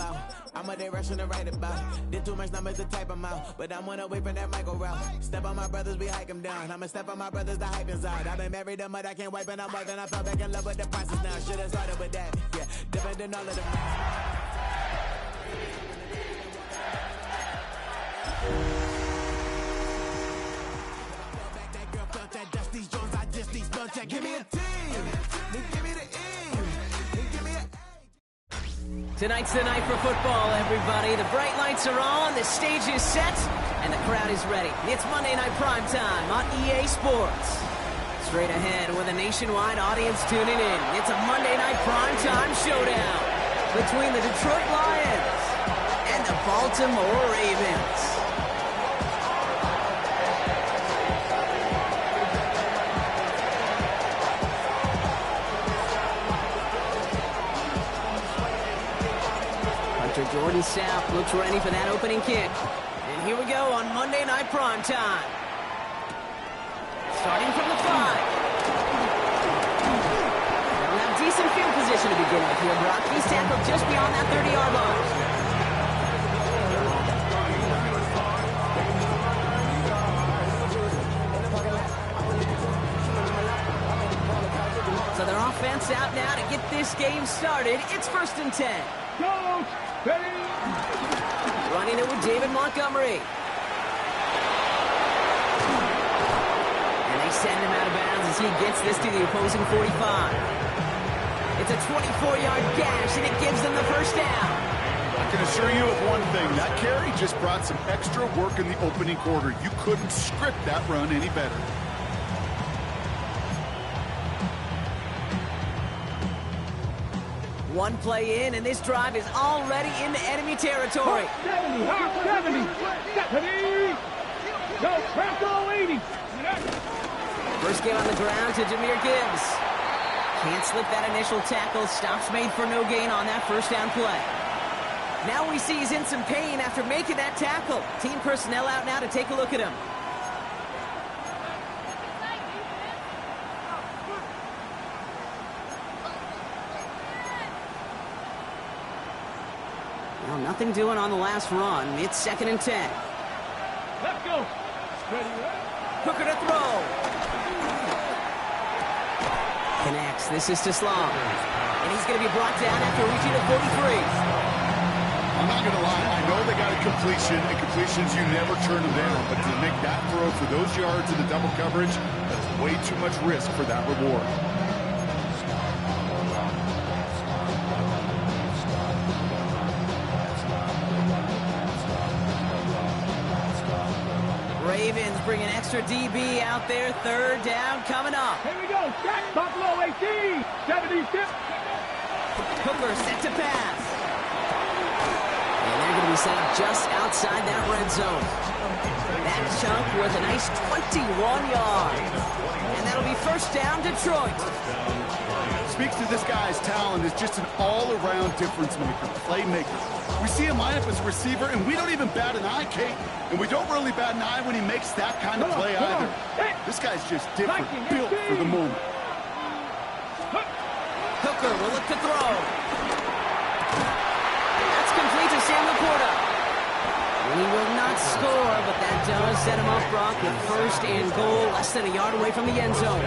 out. I'm a day rushing to write about. Did too much numbers to type them out. But I'm one away from that Michael route. Step on my brothers, we hike them down. I'ma step on my brothers, the hype is out. I've been married to mud, I can't wipe and I'm wiping. I fell back in love with the process now. Should've started with that. Yeah, different than all of them. That Dusty Jones, I just need spell check. Give me a team, then give me the E, then give me a A. Tonight's the night for football, everybody. The bright lights are on, the stage is set, and the crowd is ready. It's Monday Night Primetime on EA Sports. Straight ahead with a nationwide audience tuning in. It's a Monday Night Primetime showdown between the Detroit Lions and the Baltimore Ravens. Jordan South looks ready for that opening kick. And here we go on Monday Night Primetime. Starting from the 5. They'll have decent field position to begin with here, Brock. He's tackled just beyond that 30-yard line. So their offense out now to get this game started. It's 1st and 10. Go! Ready? Running it with David Montgomery. And they send him out of bounds as he gets this to the opposing 45. It's a 24-yard gash, and it gives them the first down. I can assure you of one thing. That carry just brought some extra work in the opening quarter. You couldn't script that run any better. One play in, and this drive is already into enemy territory. 70, 70, 70. Go, Franco, 80. First game on the ground to Jahmyr Gibbs. Can't slip that initial tackle. Stops made for no gain on that first down play. Now we see he's in some pain after making that tackle. Team personnel out now to take a look at him. Well, nothing doing on the last run. It's 2nd and 10. Let's go. Hooker to throw. Connects. This is to Sloan. And he's going to be brought down after reaching the 43. I'm not going to lie. I know they got a completion, and completions, you never turn them down. But to make that throw for those yards in the double coverage, that's way too much risk for that reward. Ravens bring an extra DB out there. 3rd down coming up. Here we go. Jack Buffalo 18. 76. Hooker set to pass. And they're going to be set up just outside that red zone. That chunk was a nice 21 yards. And that'll be 1st down Detroit. Speaks to this guy's talent as just an all-around difference maker, playmaker. We see him line up as a receiver, and we don't even bat an eye, Kate. And we don't really bat an eye when he makes that kind of play either. This guy's just different, built for the moment. Hooker will look to throw. That's complete to Sam Laporta. He will not score, but that does set him up, Brock, with 1st and goal, less than a yard away from the end zone.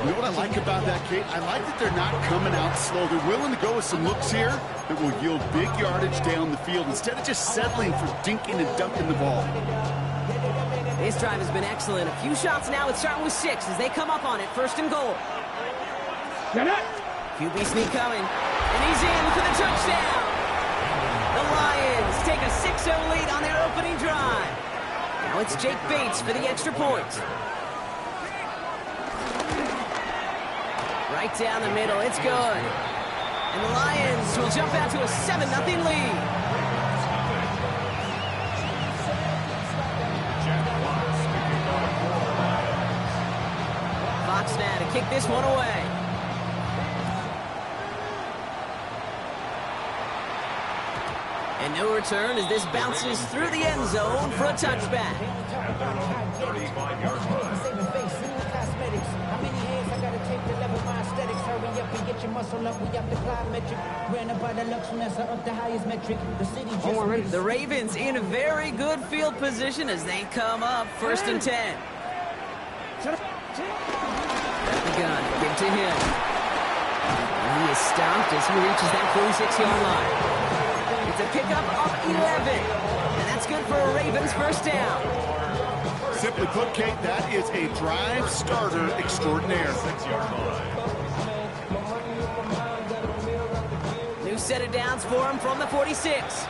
You know what I like about that, Kate? I like that they're not coming out slow. They're willing to go with some looks here that will yield big yardage down the field instead of just settling for dinking and dunking the ball. This drive has been excellent. A few shots now. It's starting with 6 as they come up on it. 1st and goal. QB sneak coming. And he's in for the touchdown. The Lions take a 6-0 lead on their opening drive. Now it's Jake Bates for the extra point. Right down the middle. It's good. And the Lions will jump out to a 7-0 lead. Fox now to kick this one away. And no return as this bounces through the end zone for a touchback. 35-yard line. to level my aesthetics. Hurry up and get your muscle up. We up the plyometric. Ran up by the Lux when that's up the highest metric. The city just The Ravens in a very good field position as they come up 1st and 10. At the gun, give to him. And he is stopped as he reaches that 46-yard line. It's a pickup of 11. And that's good for a Ravens first down. Simply put, Kate, that is a drive starter extraordinaire. New set of downs for him from the 46.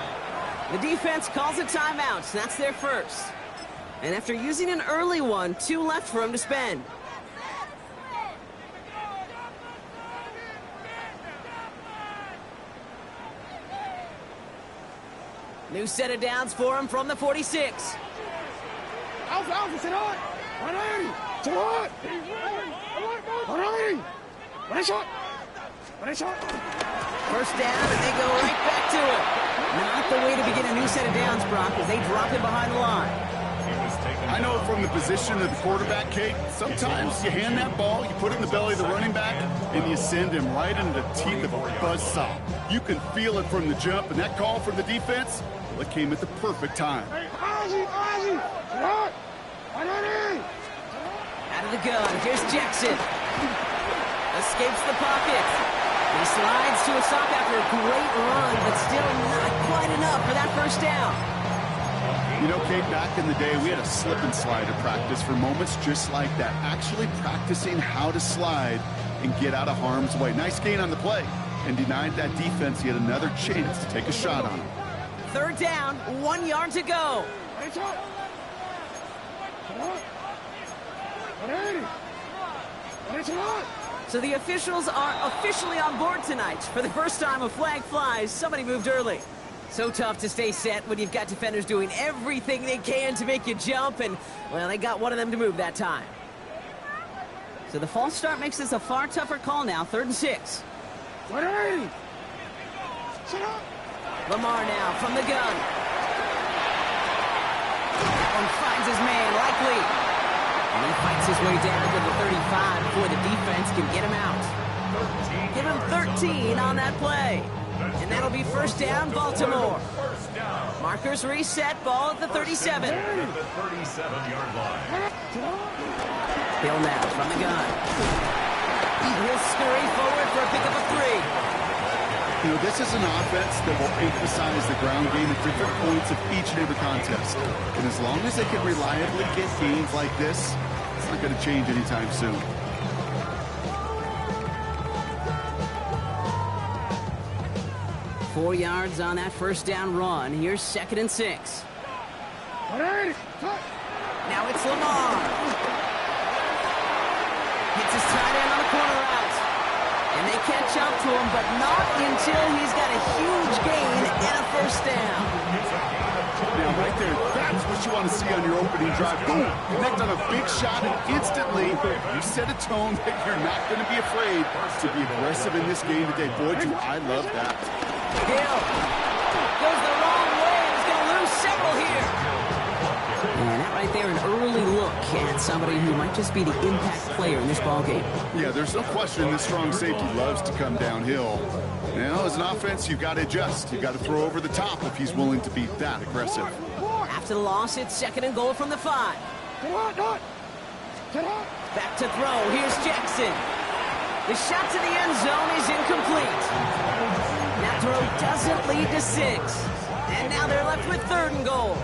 The defense calls a timeout. That's their first. And after using an early one, 2 left for him to spend. New set of downs for him from the 46. Alpha, sit on. 180. Sit on. 180. One shot. First down, and they go right back to it. Not the way to begin a new set of downs, Brock, as they drop him behind the line. I know from the position of the quarterback, Kate, sometimes you hand that ball, you put it in the belly of the running back, and you send him right into the teeth of a buzzsaw. You can feel it from the jump, and that call from the defense, well, it came at the perfect time. Out of the gun, here's Jackson. Escapes the pocket. He slides to a stop after a great run, but still not quite enough for that first down. You know, Kate, back in the day, we had a slip and slide at practice for moments just like that. Actually practicing how to slide and get out of harm's way. Nice gain on the play, and denied that defense yet another chance to take a shot on him. Third down, 1 yard to go. So the officials are officially on board tonight. For the first time, a flag flies. Somebody moved early. So tough to stay set when you've got defenders doing everything they can to make you jump, and, well, they got one of them to move that time. So the false start makes this a far tougher call now, 3rd and 6. Lamar now from the gun. That one finds his man, Likely. And he fights his way down to the 35 before the defense can get him out. Give him 13 on that play. And that'll be first down, Baltimore. Markers reset, ball at the 37. Bill now from the gun. He'll scurry forward for a pickup of 3. You know, this is an offense that will emphasize the ground game at different points of each and every contest. And as long as they can reliably get gains like this, it's not going to change anytime soon. Four yards on that first down run. Here's 2nd and 6. Now it's Lamar. Hits his tight end on the corner route. And they catch up to him, but not until he's got a huge gain and a first down. Now, right there, that's what you want to see on your opening drive. Boom! Connect on a big shot, and instantly you set a tone that you're not going to be afraid to be aggressive in this game today. Boy, do I love that. Hill goes the wrong way. He's going to lose several here. And that right there, an early look at somebody who might just be the impact player in this ballgame. Yeah, there's no question this strong safety loves to come downhill. Now, as an offense, you've got to adjust. You've got to throw over the top if he's willing to be that aggressive. After the loss, it's 2nd and goal from the 5. Back to throw. Here's Jackson. The shot to the end zone is incomplete. That throw doesn't lead to 6. And now they're left with 3rd and goal.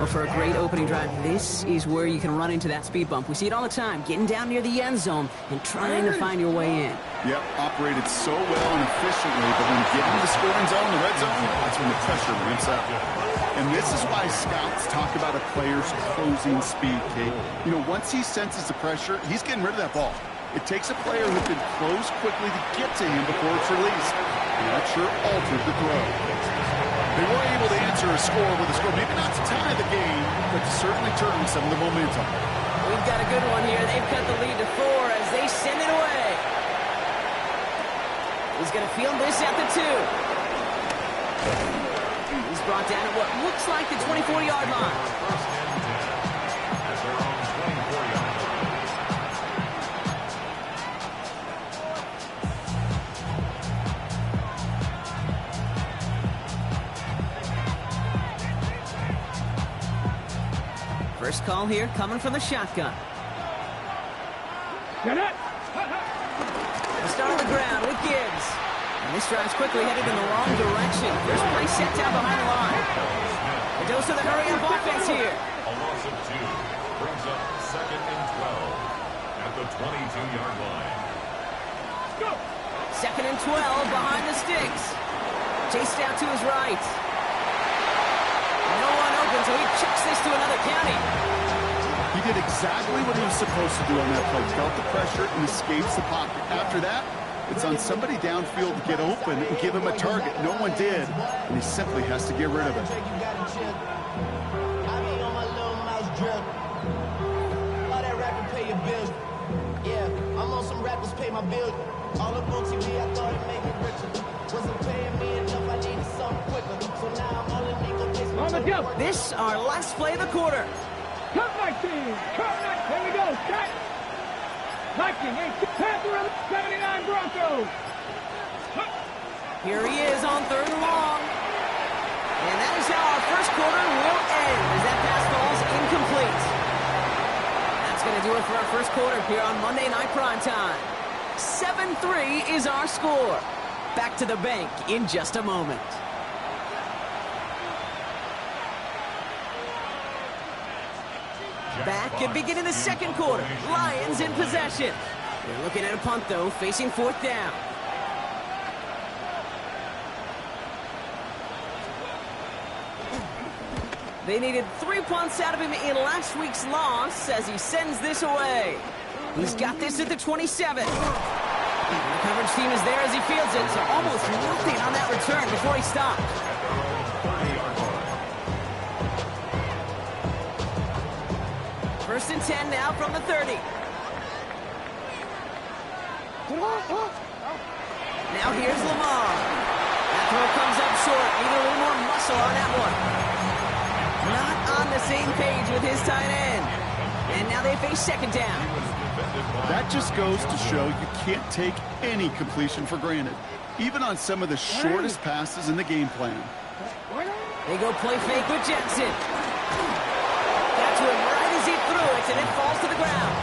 Well, for a great opening drive, this is where you can run into that speed bump. We see it all the time, getting down near the end zone and trying to find your way in. Yep, operated so well and efficiently, but when you get into the scoring zone, the red zone, that's when the pressure ramps up. And this is why scouts talk about a player's closing speed, Kate. You know, once he senses the pressure, he's getting rid of that ball. It takes a player who can close quickly to get to him before it's released. And that sure altered the throw. They were able to answer a score with a score, maybe not to tie the game, but to certainly turn some of the momentum. We've got a good one here. They've cut the lead to 4 as they send it away. He's going to field this at the 2. He's brought down at what looks like the 24-yard line. First call here coming from the shotgun. Get it. The start on the ground with Gibbs. And this drive's quickly headed in the wrong direction. First play set down behind the line. A dose of the hurry-up offense here. A loss of 2 brings up 2nd and 12 at the 22-yard line. Go. 2nd and 12 behind the sticks. Chased out to his right. No one open, so he chucks this to another county. He did exactly what he was supposed to do on that play. Felt the pressure and escapes the pocket. After that, it's on somebody downfield to get open and give him a target. No one did, and he simply has to get rid of it. I'm on some rappers pay my bills. All up on TV, I thought it made me richer. Wasn't paying me enough, I needed something quicker. So now I'm all in nigga. On the jump. This, our last play of the quarter. Cut 19. Cut 19. Here we go. Cut. 19. Panther 79 Broncos. Here he is on 3rd and long. And that is how our first quarter will end as that pass falls incomplete. That's going to do it for our first quarter here on Monday Night Primetime. 7-3 is our score. Back to the bank in just a moment. Back and beginning the second quarter. Lions in possession. They're looking at a punt, though, facing 4th down. They needed 3 punts out of him in last week's loss as he sends this away. He's got this at the 27. The coverage team is there as he fields it, so almost nothing on that return before he stopped. First and 10 now from the 30. Now here's Lamar. That throw comes up short. Need a little more muscle on that one. Not on the same page with his tight end. And now they face 2nd down. That just goes to show you can't take any completion for granted, even on some of the shortest passes in the game plan. They go play fake with Jackson. Got to him right as he threw it, and it falls to the ground.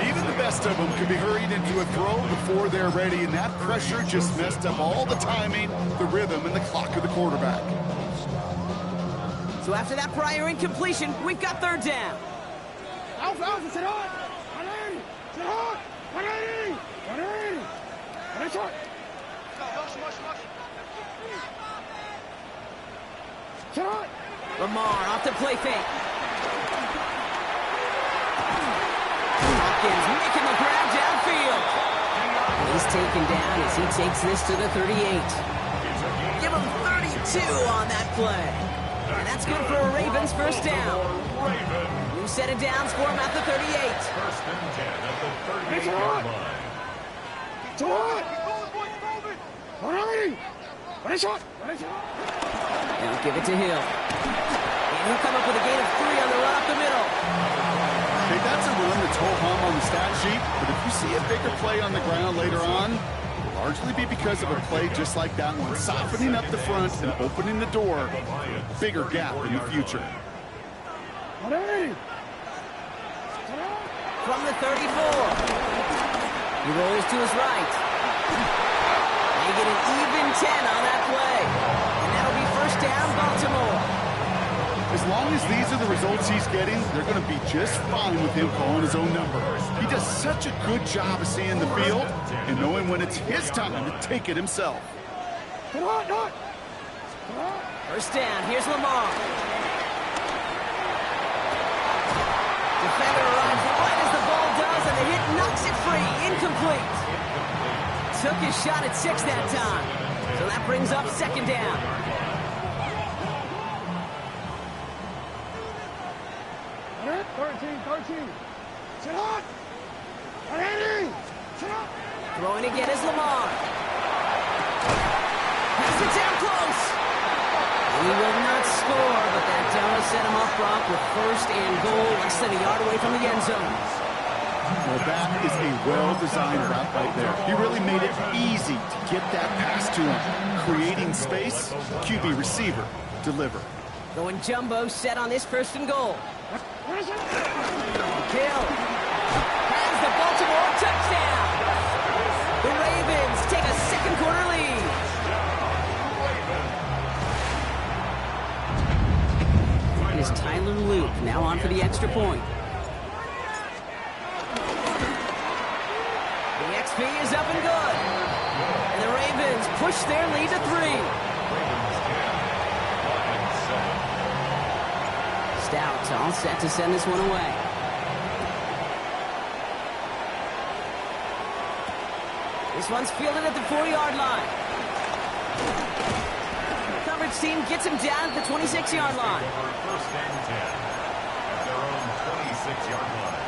Even the best of them can be hurried into a throw before they're ready, and that pressure just messed up all the timing, the rhythm, and the clock of the quarterback. So after that prior incompletion, we've got 3rd down. Alpha, sit on. 180. Sit on. 180. 180. And it's on. Sit on. Lamar off the play fake. Hopkins making the grab downfield. He's taken down as he takes this to the 38. Give him 32 on that play. And that's good for a Ravens first down. New set of downs for him at the 38. First and 10 at the 38-yard line. Sit on. 180. And it's on. Now give it to Hill. And he'll come up with a gain of 3 on the run up the middle. Okay, that's a run that's ho-hum on the stat sheet, but if you see a bigger play on the ground later on, it'll largely be because of a play just like that one, softening up the front and opening the door, bigger gap in the future. 180. From the 34. He rolls to his right. They get an even 10 on that play. And that'll be first down, Baltimore. As long as these are the results he's getting, they're going to be just fine with him calling his own number. He does such a good job of seeing the field and knowing when it's his time to take it himself. First down, here's Lamar. Defender arrives right as the ball does, and the hit knocks it free. Incomplete. Took his shot at 6 that time. So that brings up 2nd down. Sit on. 180. Sit on. Throwing again is Lamar. Pass it down close. He will not score, but that does set him up, Brock, with 1st and goal, less than a yard away from the end zone. Well, that is a well-designed route right there. He really made it easy to get that pass to him. Creating space, QB receiver, deliver. Going jumbo set on this 1st and goal. Hill has the Baltimore touchdown. The Ravens take a second quarter lead. It is Tyler Luke now on for the extra point. The XP is up and good. And the Ravens push their lead to 3. Stout all set to send this one away. This one's fielded at the 4-yard line. Coverage team gets him down at the 26-yard line. First and 10 at their own 26-yard line.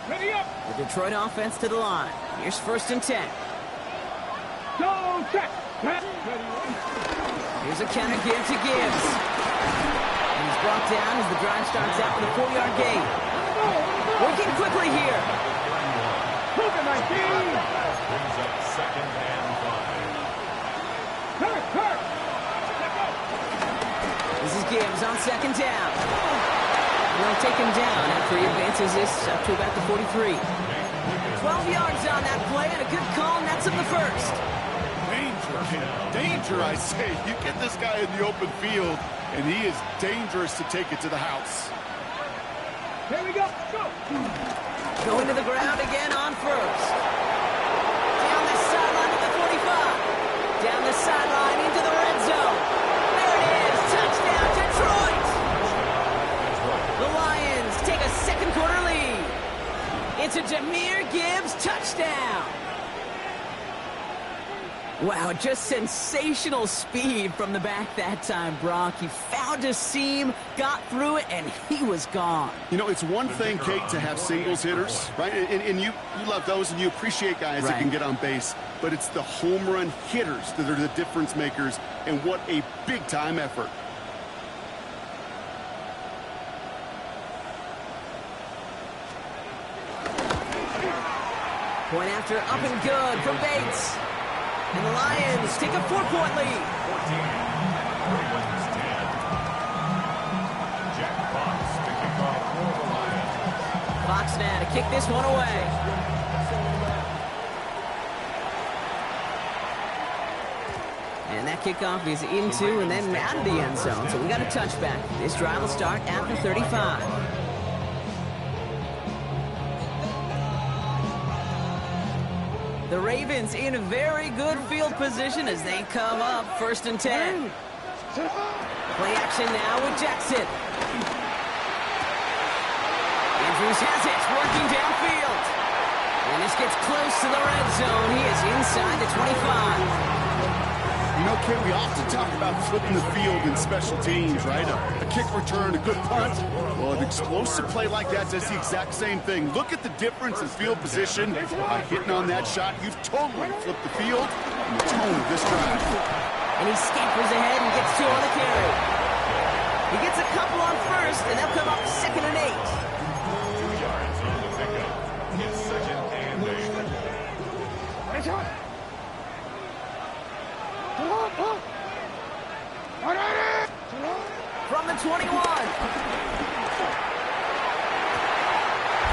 Ready up. The Detroit offense to the line. Here's first and 10. Go check. Here's a counter give to Gibbs. And he's brought down as the drive starts out with a 4-yard gain. Working quickly here. Move it, 19. Brings up second and 5. Hurt. This is Gibbs on second down. They'll take him down after he advances this up to about the 43. 12 yards on that play and a good call, and that's him the first. Danger, I say. You get this guy in the open field, and he is dangerous to take it to the house. Here we go. Go. Going to the ground again on first. Down the sideline at the 45. Down the sideline into the red zone. There it is. Touchdown, Detroit. The Lions take a second quarter lead. It's a Jahmyr Gibbs touchdown. Wow, just sensational speed from the back that time, Brock. He found a seam, got through it, and he was gone. You know, it's one thing, Kate, to have singles hitters, right? And you love those, and you appreciate guys that can get on base. But it's the home run hitters that are the difference makers, and what a big-time effort. Point after up and good for Bates. And the Lions take a 4-point lead. 14. Ravens 10. Jack Fox to kick off for the Lions. Fox now to kick this one away. And that kickoff is into and then out of the end zone. So we got a touchback. This drive will start after 35. The Ravens in a very good field position as they come up first and 10. Play action now with Jackson. Andrews has it, working downfield. And this gets close to the red zone. He is inside the 25. You know, Kate, we often talk about flipping the field in special teams, right? A kick return, a good punt. Well, an explosive play like that does the exact same thing. Look at the difference in field position. By hitting on that shot, you've totally flipped the field and the tone of this drive. And he scampers ahead and gets 2 on the carry. He gets a couple on first, and they'll come up second and 8. 2 yards on the pickup. It's second and 8. From the 21. And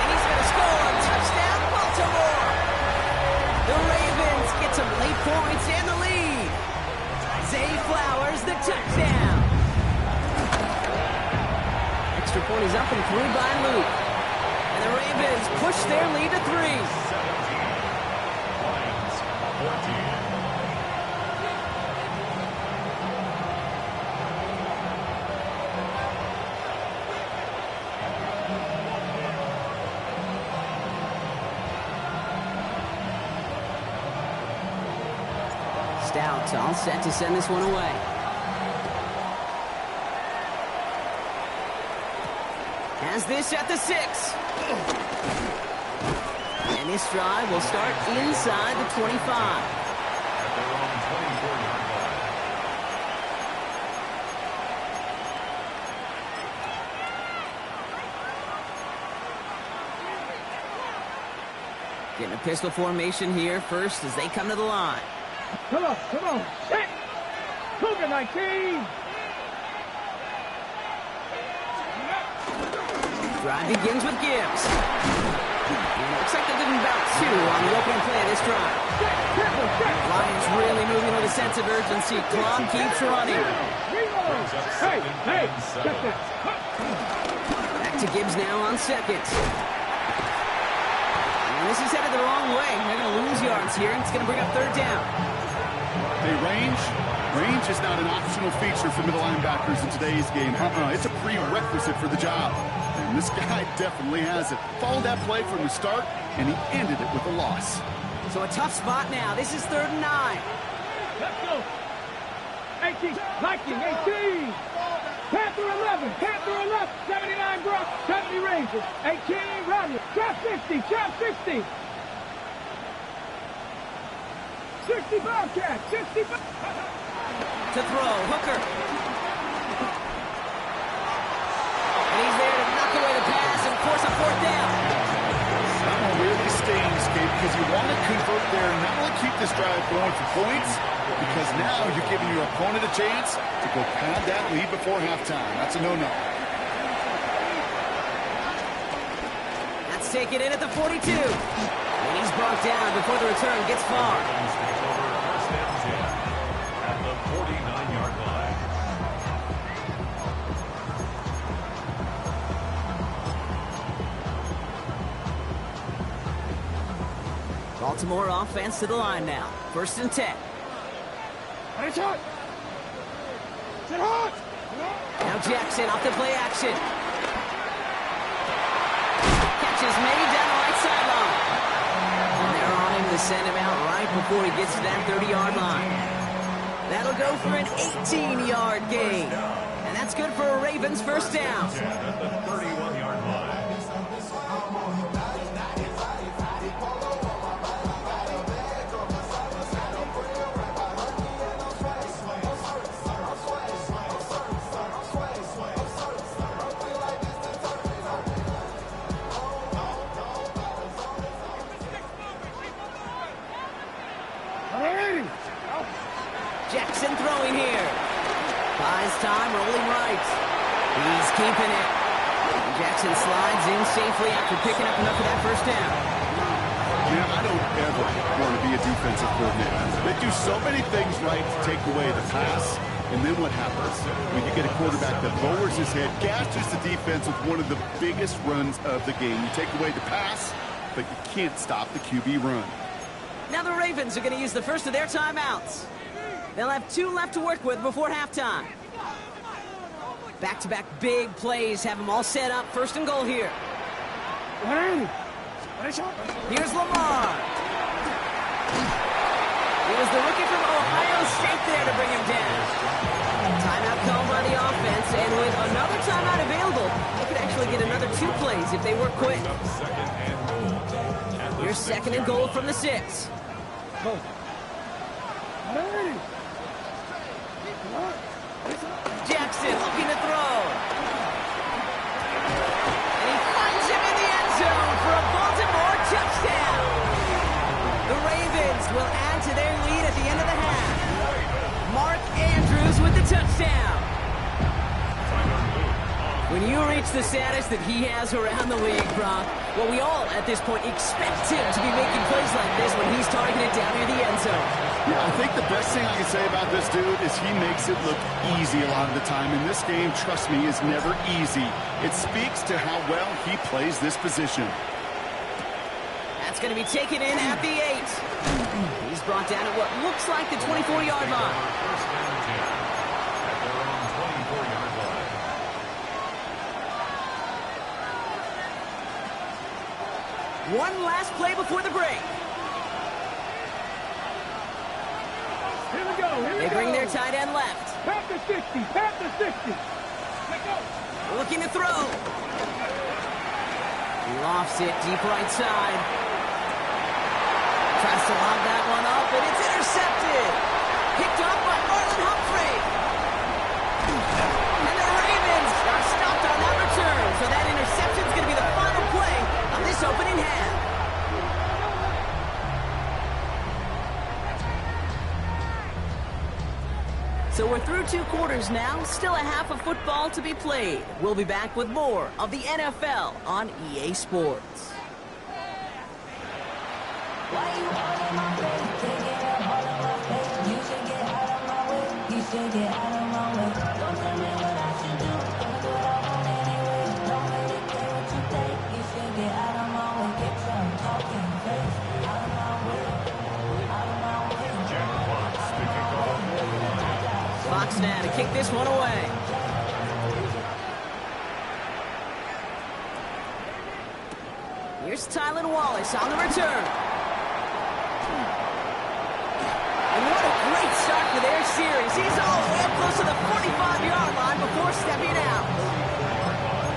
he's going to score a touchdown, Baltimore. The Ravens get some late points and the lead. Zay Flowers, the touchdown. Extra point is up and through by Luke. And the Ravens push their lead to 3. 17. Lions 14. Stout all set to send this one away. Has this at the 6. And this drive will start inside the 25. At their own 24-yard line. Getting a pistol formation here first as they come to the line. Come on. Set. Cougar 19. Drive begins with Gibbs. Looks like they're getting about 2 on the opening play of this drive. Lions really moving with a sense of urgency. Clock keeps running. Hey, check that. Back to Gibbs now on second. And this is headed the wrong way. They're going to lose yards here, and it's going to bring up third down. Hey, range is not an optional feature for middle linebackers in today's game. It's a prerequisite for the job. And this guy definitely has it. Followed that play from the start, and he ended it with a loss. So a tough spot now. This is 3rd and 9. Let's go. 18, Viking 18. Panther 11, 79 Brock, 70 Rangers, 18 Rodney, trap 50, 60 Bobcat, 65. To throw, Hooker. And he's there to knock away the pass and force a 4th down. That one really stings, Gabe, because you want to convert there, not only keep this drive going for points, because now you're giving your opponent a chance to go pad that lead before halftime. That's a no-no. That's taken in at the 42. And he's brought down before the return gets far. At the 49-yard line. Baltimore offense to the line now. 1st and 10. Now Jackson off the play action. Catch is made down the right sideline. And they're on him to send him out right before he gets to that 30-yard line. That'll go for an 18-yard gain. And that's good for a Ravens first down. At the 31-yard line. Jackson throwing here. Buys time, rolling right. He's keeping it. And Jackson slides in safely after picking up enough of that first down. Yeah, I don't ever want to be a defensive coordinator. They do so many things right to take away the pass, and then what happens? When you get a quarterback that lowers his head, gashes the defense with one of the biggest runs of the game. You take away the pass, but you can't stop the QB run. Now the Ravens are going to use the first of their timeouts. They'll have 2 left to work with before halftime. Back-to-back big plays have them all set up. 1st and goal here. Here's Lamar. It was the rookie from Ohio State there to bring him down. Timeout called by the offense, and with another timeout available, they could actually get another 2 plays if they work quick. Here's 2nd and goal from the 6. Jackson looking to throw. And he finds him in the end zone for a Baltimore touchdown. The Ravens will add to their lead at the end of the half. Mark Andrews with the touchdown. When you reach the status that he has around the league, Brock, well, we all at this point expect him to be making plays like this when he's targeted down near the end zone. Yeah, I think the best thing I can say about this dude is he makes it look easy a lot of the time. And this game, trust me, is never easy. It speaks to how well he plays this position. That's going to be taken in at the 8. He's brought down at what looks like the 24-yard line. First down and 10. At their own 24-yard line. One last play before the break. Here we go. They bring their tight end left. Panther 60. Let's go. Looking to throw. He lofts it deep right side. Tries to lob that one up, and it's intercepted. Picked up by Marlon Humphrey. And the Ravens are stopped on that return. So that interception is going to be the final play of this opening half. we're through 2 quarters now. Still a half of football to be played. We'll be back with more of the NFL on EA Sports. Why you all in my face? Can't get up all in my face. You should get out of my way. You should get out of my way. Don't tell me what I should do. Gonna do what I want anyway. Don't let it care what you think. You should get out of my way. Get some talking face. Out of my way. Out of my way. Jack Fox, the kickoff. Fox now to kick this one away. Here's Tylan Wallace on the return. And what a great start for their series. He's all the way up close to the 45-yard line before stepping out.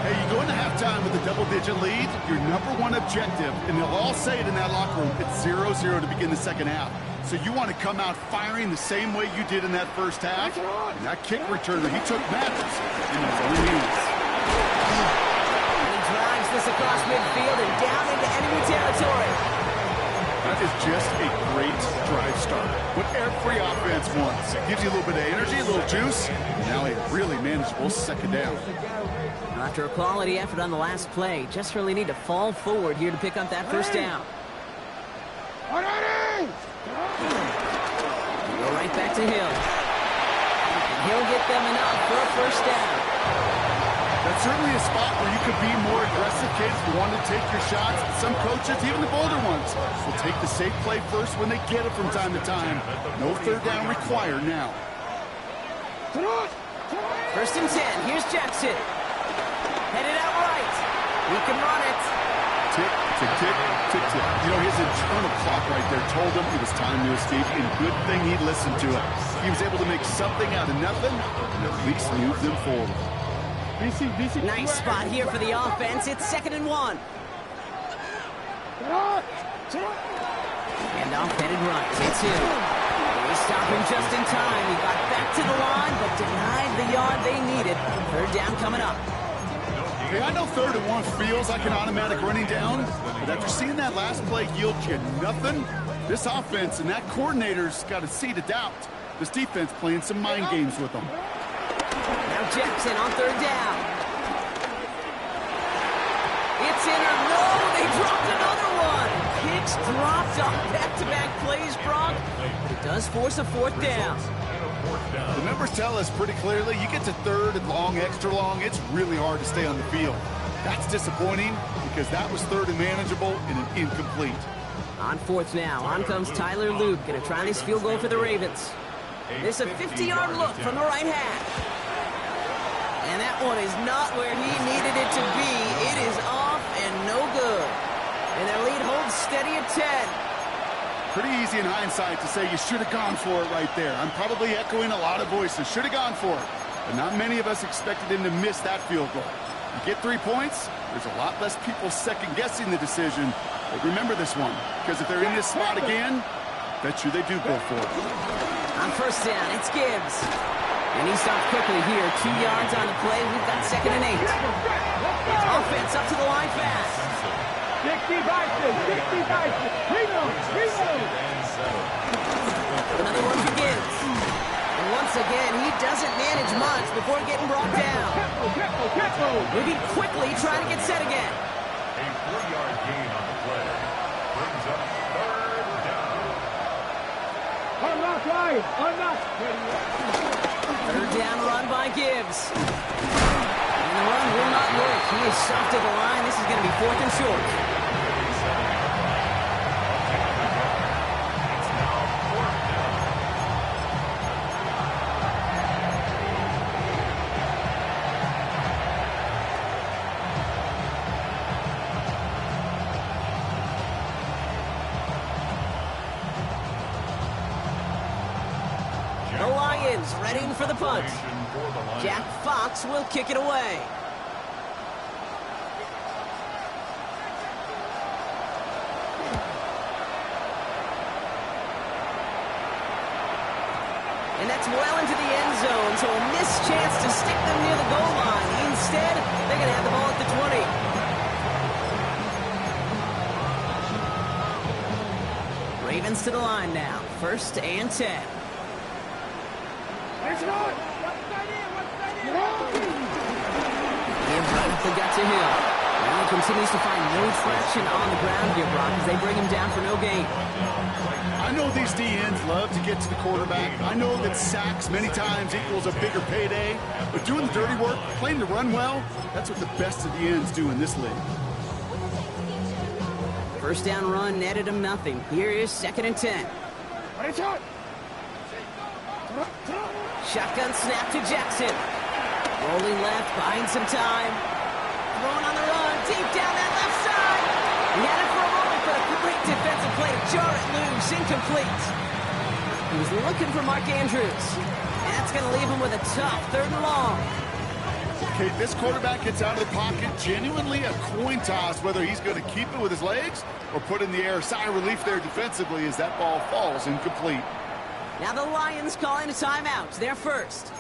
Hey, you go into halftime with a double-digit lead, your number one objective, and they'll all say it in that locker room, it's 0-0 to begin the second half. So you want to come out firing the same way you did in that first half. And that kick returner, he took matters in his own hands. He drives this across midfield and down into enemy territory. That is just a great drive start. What every offense wants. It gives you a little bit of energy, a little juice. And now a really manageable second down. After a quality effort on the last play, just really need to fall forward here to pick up that first down. Go right back to Hill. And he'll get them enough for a first down. That's certainly a spot where you could be more aggressive, kids. You want to take your shots. Some coaches, even the bolder ones, will take the safe play first when they get it from time to time. No third down required now. First and 10. Here's Jackson. Headed out right. He can run it. Tick, tick, tick, tick, tick. You know, his internal clock right there told him it was time to escape, and good thing he listened to it. He was able to make something out of nothing and at least move them forward. Nice spot here for the offense. It's 2nd and 1. And off headed right. It's Hill. They stop him just in time. He got back to the line, but denied the yard they needed. Third down coming up. Hey, I know 3rd and 1 feels like an automatic running down, but after seeing that last play yield you nothing, this offense and that coordinator's got a seed of doubt. This defense playing some mind games with them. Now Jackson on 3rd down. It's in or no, they dropped another one. Kicks dropped on back-to-back plays, Brock. It does force a 4th down. The numbers tell us pretty clearly, you get to 3rd and long, extra long, it's really hard to stay on the field. That's disappointing because that was 3rd and manageable and an incomplete. On 4th now, on comes Tyler Luke. Going to try this field goal for the Ravens. This a 50-yard look from the right half. And that one is not where he needed it to be. It is off and no good. And their lead holds steady at 10. Pretty easy in hindsight to say you should have gone for it right there. I'm probably echoing a lot of voices. Should have gone for it. But not many of us expected him to miss that field goal. You get 3 points, there's a lot less people second-guessing the decision. But remember this one, because if they're in this spot again, bet you they do go for it. On first down, it's Gibbs. And he stopped quickly here. 2 yards on the play. We've got 2nd and 8. Offense up to the line fast. 60 vices, 60 vices. Reload. Another one for Gibbs. And once again, he doesn't manage much before getting brought down. Moving quickly, trying to get set again. A 3-yard gain on the play. Brings up 3rd down. Unlock line, unlock. 3rd down run by Gibbs. And the run will not work. He is soft at the line. This is going to be 4th and short. The Lions readying for the punt. Jack Fox will kick it away. And that's well into the end zone, so a missed chance to stick them near the goal line. Instead, they're going to have the ball at the 20. Ravens to the line now. 1st and 10. They got to Hill. Now he continues to find no traction on the ground here, Brock, as they bring him down for no gain. I know these D-ends love to get to the quarterback. I know that sacks many times equals a bigger payday. But doing the dirty work, playing to run well, that's what the best of the ends do in this league. First down run netted him nothing. Here is 2nd and 10. Shotgun snap to Jackson. Rolling left, buying some time. Throwing on the run, deep down that left side. He had it for a moment, but a great defensive play to jar it loose, incomplete. He was looking for Mark Andrews. That's going to leave him with a tough 3rd and long. Okay, this quarterback gets out of the pocket, genuinely a coin toss, whether he's going to keep it with his legs or put in the air. Sigh of relief there defensively as that ball falls incomplete. Now the Lions calling a timeout. They're first.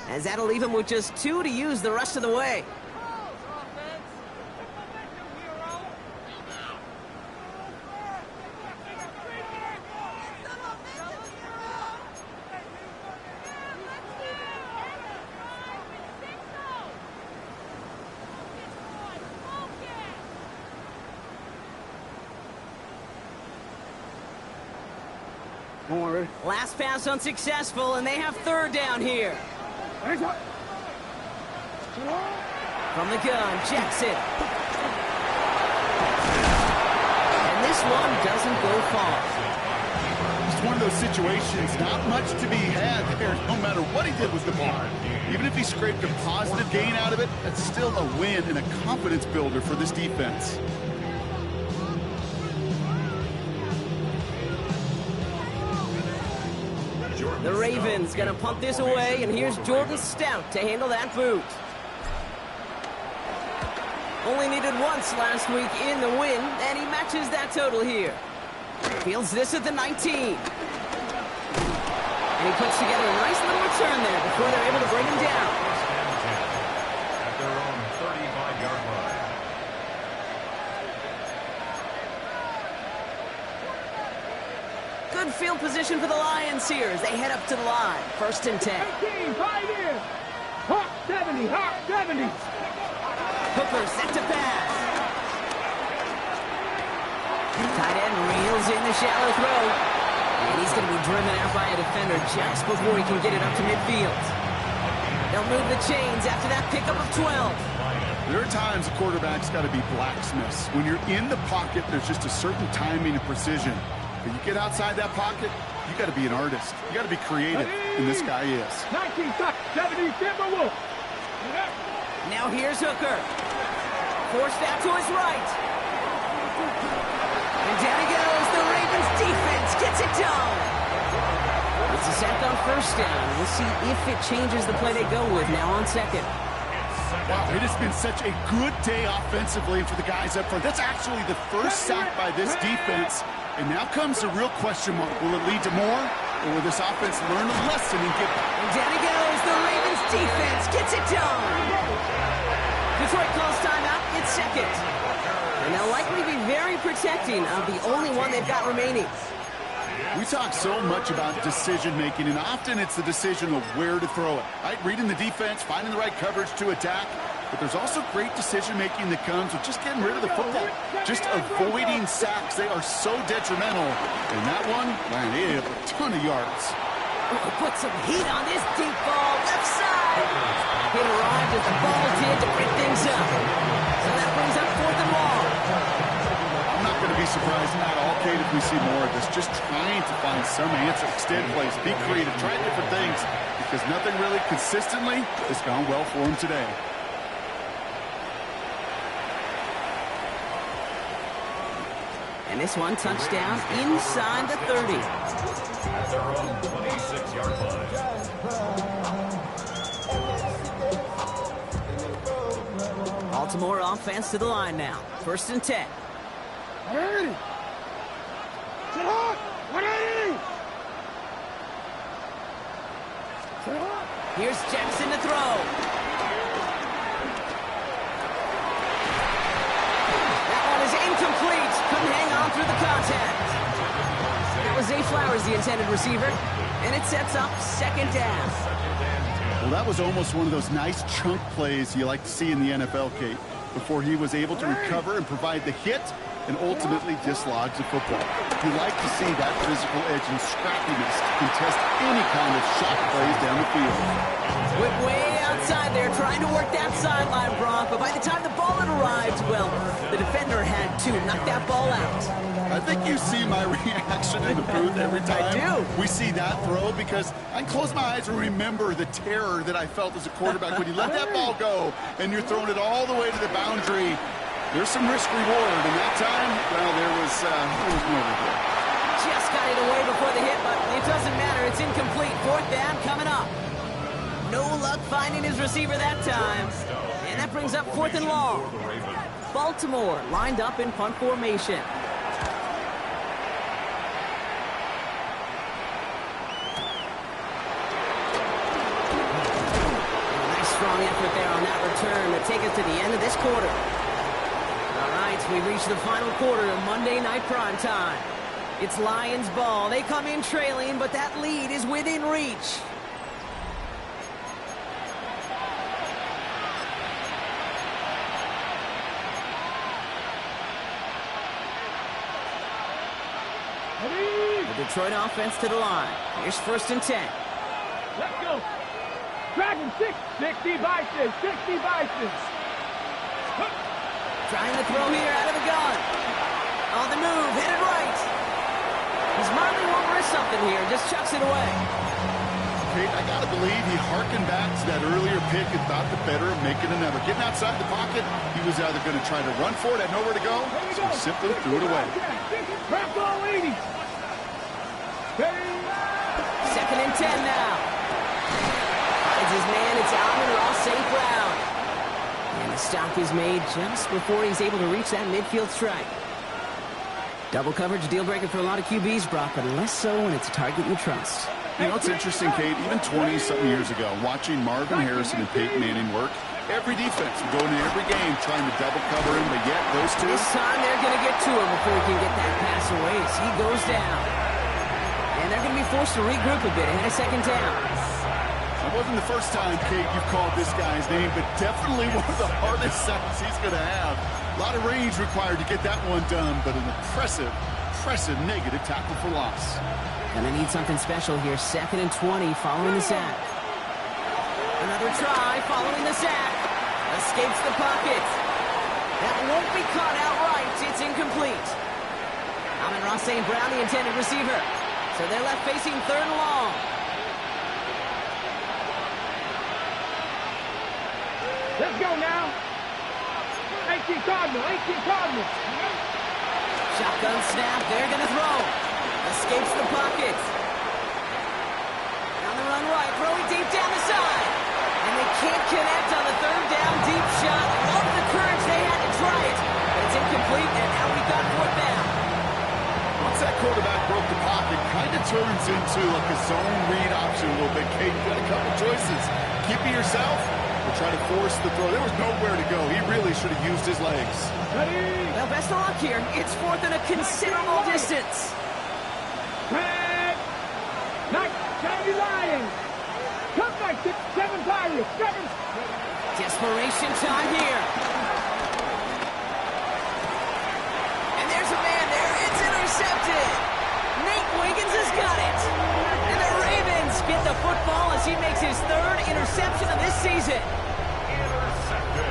As that'll leave him with just 2 to use the rest of the way. Last pass unsuccessful, and they have 3rd down here. From the gun, Jackson. And this one doesn't go far. It's one of those situations, not much to be had there, no matter what he did with the ball. Even if he scraped a positive gain out of it, that's still a win and a confidence builder for this defense. The Ravens gonna punt this away, and here's Jordan Stout to handle that boot. Only needed once last week in the win, and he matches that total here. Fields this at the 19. And he puts together a nice little return there before they're able to bring him down. At their own 35-yard line. Good field position for the Lions here as they head up to the line. 1st and 10. 18, 5 in. Hawk 70, Hawk 70. Hooker set to pass. Tight end reels in the shallow throw. And he's going to be driven out by a defender just before he can get it up to midfield. They'll move the chains after that pickup of 12. There are times a quarterback's got to be blacksmiths. When you're in the pocket, there's just a certain timing and precision. But you get outside that pocket, you got to be an artist. You got to be creative, and this guy is. 19, 70, Timberwolves. Now here's Hooker. Forced out to his right. And down he goes. The Ravens defense gets it done. It's a sack on 1st down. We'll see if it changes the play they go with now on 2nd. Wow, it has been such a good day offensively for the guys up front. That's actually the first sack by this defense. And now comes the real question mark. Will it lead to more? Or will this offense learn a lesson and get... And down he goes. The Ravens defense gets it done. Detroit calls timeout. It's 2nd. And they'll likely be very protecting of the only one they've got remaining. We talk so much about decision-making, and often it's the decision of where to throw it. Right? Reading the defense, finding the right coverage to attack. But there's also great decision-making that comes with just getting rid of the football. Just avoiding sacks. They are so detrimental. And that one, man, it had a ton of yards. Put some heat on this deep ball. Left side. It arrived as the ball did to break things up. So that brings up 4th and long. I'm not going to be surprised at all, Kate, if we see more of this. Just trying to find some answer. Extend plays. Be creative. Try different things. Because nothing really consistently has gone well for him today. And this one touchdown inside the 30. At their own 26-yard line. Baltimore offense to the line now. 1st and 10. 180. Sit hard. 180. Sit hard. Here's Jackson to throw. That one is incomplete. Couldn't hang on through the contact. That was Zay Flowers, the intended receiver. And it sets up 2nd down. Well, that was almost one of those nice chunk plays you like to see in the NFL, Kate, before he was able to recover and provide the hit and ultimately dislodge the football. You like to see that physical edge and scrappiness to contest any kind of shot plays down the field. Went way outside there, trying to work that sideline, Brock, but by the time the ball had arrived, well, the defender had to knock that ball out. I think you see my reaction in the booth every time I do. we see that throw, because I close my eyes and remember the terror that I felt as a quarterback when you let that ball go and you're throwing it all the way to the boundary. There's some risk reward, and that time, well, there was no reward. Just got it away before the hit, but it doesn't matter. It's incomplete. Fourth down coming up. No luck finding his receiver that time. And that brings up 4th and long. Baltimore lined up in punt formation. Nice strong effort there on that return to take us to the end of this quarter. All right, we reach the final quarter of Monday Night Prime Time. It's Lions ball. They come in trailing, but that lead is within reach. The Detroit offense to the line. Here's 1st and 10. Let's go. Dragon 60 Vices, 60 Vices. Trying to throw here out of the gun. On the move, hit it right. He's mildly won't risk something here, just chucks it away. Kate, I gotta believe he harkened back to that earlier pick and thought the better of making another. Getting outside the pocket, he was either going to try to run for it, had nowhere to go, so he simply threw it away. Crack ball 80. 2nd and 10 now. Finds his man, it's Amon-Ra St. Brown. And the stop is made just before he's able to reach that midfield strike. Double coverage, deal breaker for a lot of QBs, Brock, but less so when it's a target you trust. You know, it's interesting, Kate, even 20-something years ago, watching Marvin Harrison and Peyton Manning work, every defense would go into every game trying to double cover him, but yet those two... This time they're going to get to him before he can get that pass away as he goes down. And they're going to be forced to regroup a bit ahead of 2nd down. It wasn't the first time, Kate, you've called this guy's name, but definitely one of the hardest sacks he's going to have. A lot of range required to get that one done, but an impressive negative tackle for loss. Gonna need something special here. 2nd and 20 following the sack. Another try following the sack. Escapes the pocket. That won't be caught outright. It's incomplete. Amon-Ra St. Brown, the intended receiver. So they're left facing 3rd and long. Let's go now. 18 Cardinal, 18 Cardinal. Shotgun snap. They're gonna throw. Escapes the pocket. On the run right, throwing deep down the side. And they can't connect on the 3rd down deep shot. Love the courage they had to try it. But it's incomplete, and now we've got 4th down. Once that quarterback broke the pocket, kind of turns into like a zone read option a little bit, Kate. You've got a couple choices. Keep it yourself or try to force the throw. There was nowhere to go. He really should have used his legs. Well, best of luck here. It's 4th and a considerable distance. Red, 90 Lions. Come back, 7 Pirates, 7. Desperation time here. And there's a man there. It's intercepted. Nate Wiggins has got it. And the Ravens get the football as he makes his 3rd interception of this season. Intercepted.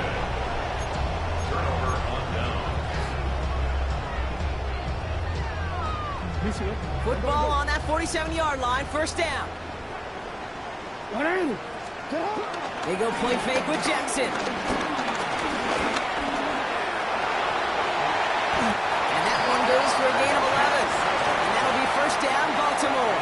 Turnover on down. Football on that 47-yard line. 1st down. They go play fake with Jackson. And that one goes for a gain of 11. And that'll be 1st down, Baltimore.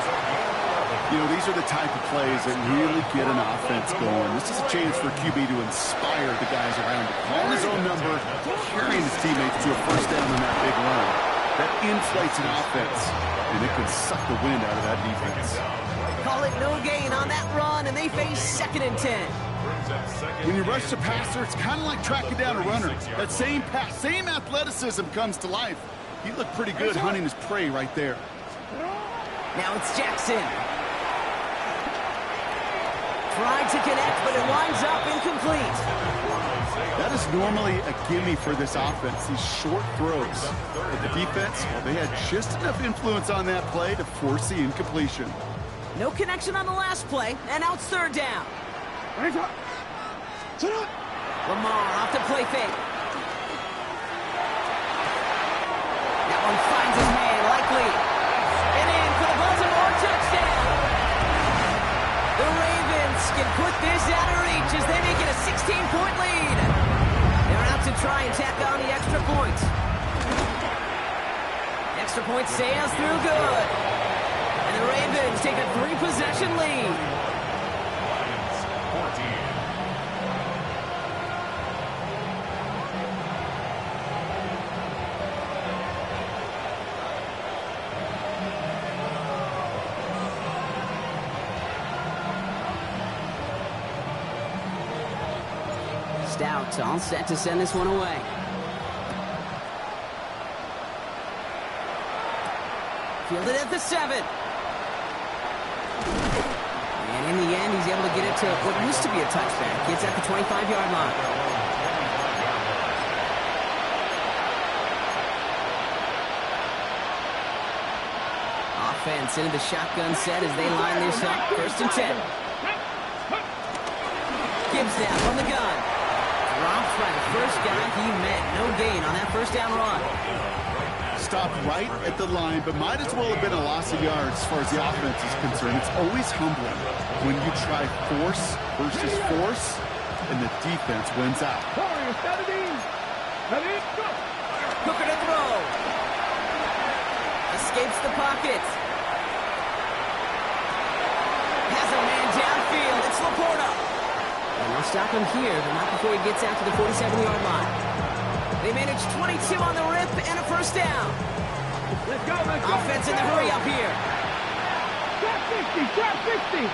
You know, these are the type of plays that really get an offense going. This is a chance for QB to inspire the guys around him. Calling his own number, carrying his teammates to a 1st down on that big run. That inflates an offense, and it can suck the wind out of that defense. Call it no gain on that run, and they face 2nd and 10. When you rush the passer, it's kind of like tracking down a runner. That same pass, same athleticism comes to life. He looked pretty good hunting his prey right there. Now it's Jackson. Tried to connect, but it winds up incomplete. That is normally a gimme for this offense, these short throws. But the defense, well, they had just enough influence on that play to force the incompletion. No connection on the last play, and now it's third down. Lamar off the play fake. That one finds his man, likely. And in for the Baltimore touchdown. The Ravens can put this out of reach as they make it a 16-point lead. They're out to try and tack on the extra point. Extra point sails through good. And the Ravens take a 3-possession lead. Lions 14. Stout all set to send this one away. Fielded at the 7. And in the end, he's able to get it to what used to be a touchback. It's at the 25-yard line. Offense into the shotgun set as they line this up. 1st and 10. Gibbs down from the gun. Drops by the first guy he met. No gain on that 1st down run. Stopped right at the line, but might as well have been a loss of yards as far as the offense is concerned. It's always humbling when you try force versus force, and the defense wins out. Hooker to throw. Escapes the pocket. Has a man downfield. It's Laporta. And they'll stop him here, but not before he gets out to the 47-yard line. They manage 22 on the rip and a 1st down. Let's go, let's go. Offense in the hurry up here. Drop 60, drop 60.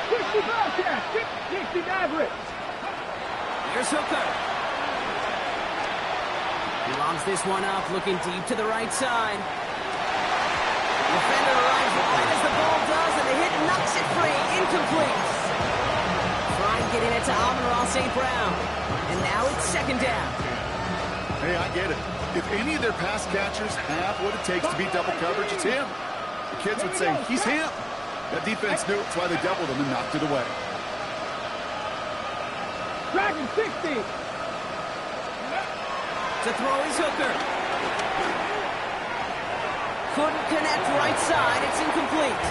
60 Bobcat, 60 Mavericks. Here's Hooker. He longs this one up, looking deep to the right side. Defender arrives right as the ball does, and the hit knocks it free. Incomplete. Trying getting it to Amon-Ra St. Brown. And now it's 2nd down. Hey, I get it. If any of their pass catchers have what it takes to beat double coverage, it's him. The kids would say, he's him. That defense knew it's why they doubled him and knocked it away. Dragon 60. To throw is Hooker. Couldn't connect right side. It's incomplete.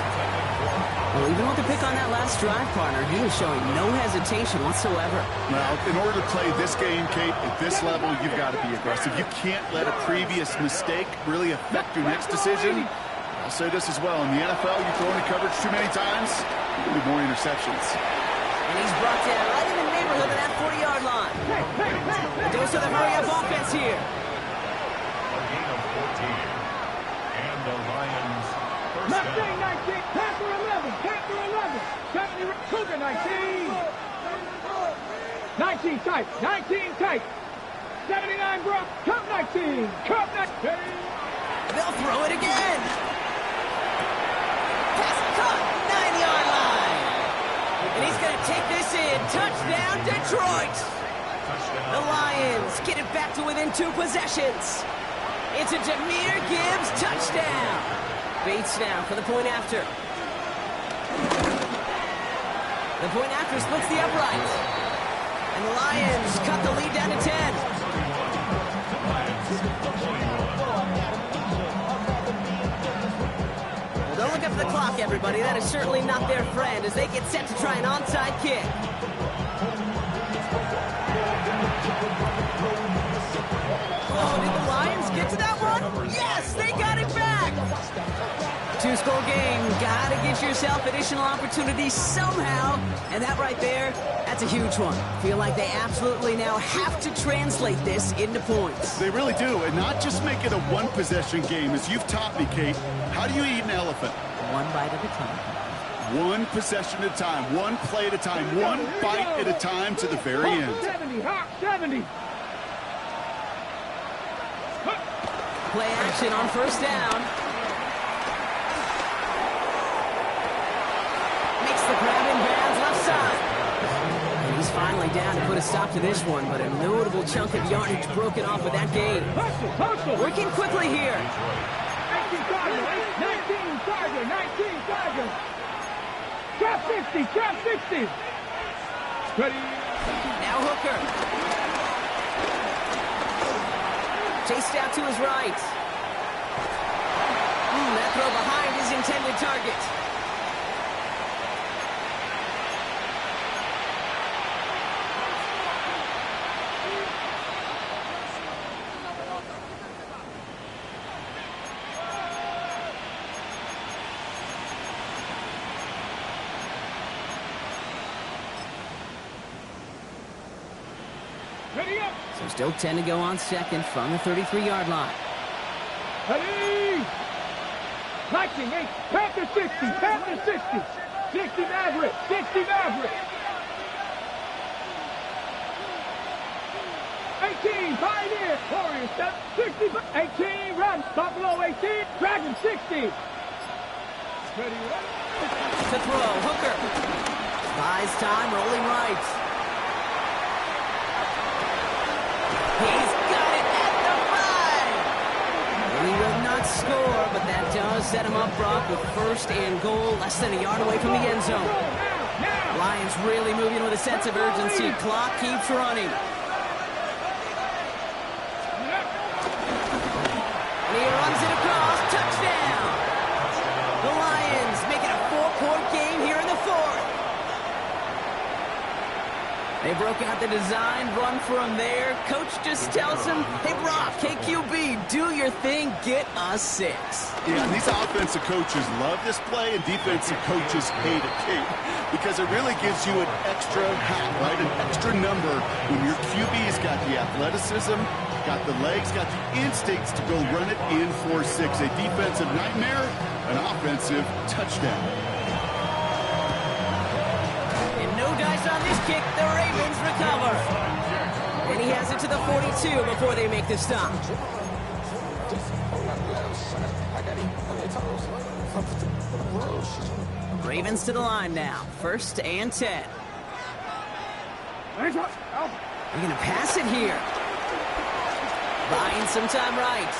Well, even with the pick on that last drive, partner, he was showing no hesitation whatsoever. Well, in order to play this game, Kate, at this level, you've got to be aggressive. You can't let a previous mistake really affect your next decision. I'll say this as well. In the NFL, you throw into coverage too many times, you'll be more interceptions. And he's brought down right in the neighborhood of that 40-yard line. A dose of the hurry-up offense here. A gain of 14. And the Lions 1st Mustang down. 19, Panther 11, Panther 11, 70, Cougar 19. 19 tight, 19 tight. 79 Brock, Cup 19, Cup 19. They'll throw it again. Pass caught, 9-yard line. And he's going to take this in. Touchdown, Detroit. The Lions get it back to within 2 possessions. It's a Jahmyr Gibbs touchdown. Bates now for the point after. The point after splits the uprights. And the Lions cut the lead down to 10. Don't look up at the clock, everybody. That is certainly not their friend as they get set to try an onside kick. Oh, did the Lions get to that one? Yes, they got it back. 2-score game. Gotta get yourself additional opportunities somehow. And that right there, that's a huge one. Feel like they absolutely now have to translate this into points. They really do, and not just make it a one-possession game. As you've taught me, Kate, how do you eat an elephant? One bite at a time. One possession at a time, one play at a time, one bite at a time to the very end. 70, Hawk 70. Play action on 1st down. way down to put a stop to this one, but a notable chunk of yardage broken off with that gain. Working quickly here. 19 Charger, 19 Charger, 19 Charger. Trap 60, trap 60. Ready. Now Hooker. Chased out to his right. That throw behind his intended target. Ready up. So still 10 to go on second from the 33-yard line. Ready. Lightning 8, Panther 60, Panther 60. 60 Maverick, 60 Maverick. 18, Pioneer, Warrior step, 60, 18, run, Buffalo 18, Dragon 60. Ready, To throw, Hooker. Buys time, rolling right. He's got it at the 5. He will not score, but that does set him up, Brock, with first and goal, less than a yard away from the end zone. Lions really moving with a sense of urgency. Clock keeps running. And he runs it across. Touchdown! The Lions making a 4-point game here in the fourth. They broke out the design, run from there. Coach just tells him, hey, Brock, KQB, do your thing, get us 6. Yeah, and these offensive coaches love this play, and defensive coaches hate it, Kate, because it really gives you an extra hat, right? An extra number when your QB's got the athleticism, got the legs, got the instincts to go run it in 4-6. A defensive nightmare, an offensive touchdown. And no dice on this kick, the Ravens recover. And he has it to the 42 before they make the stop. Ravens to the line now. First and 10. They're going to pass it here. Buying some time right.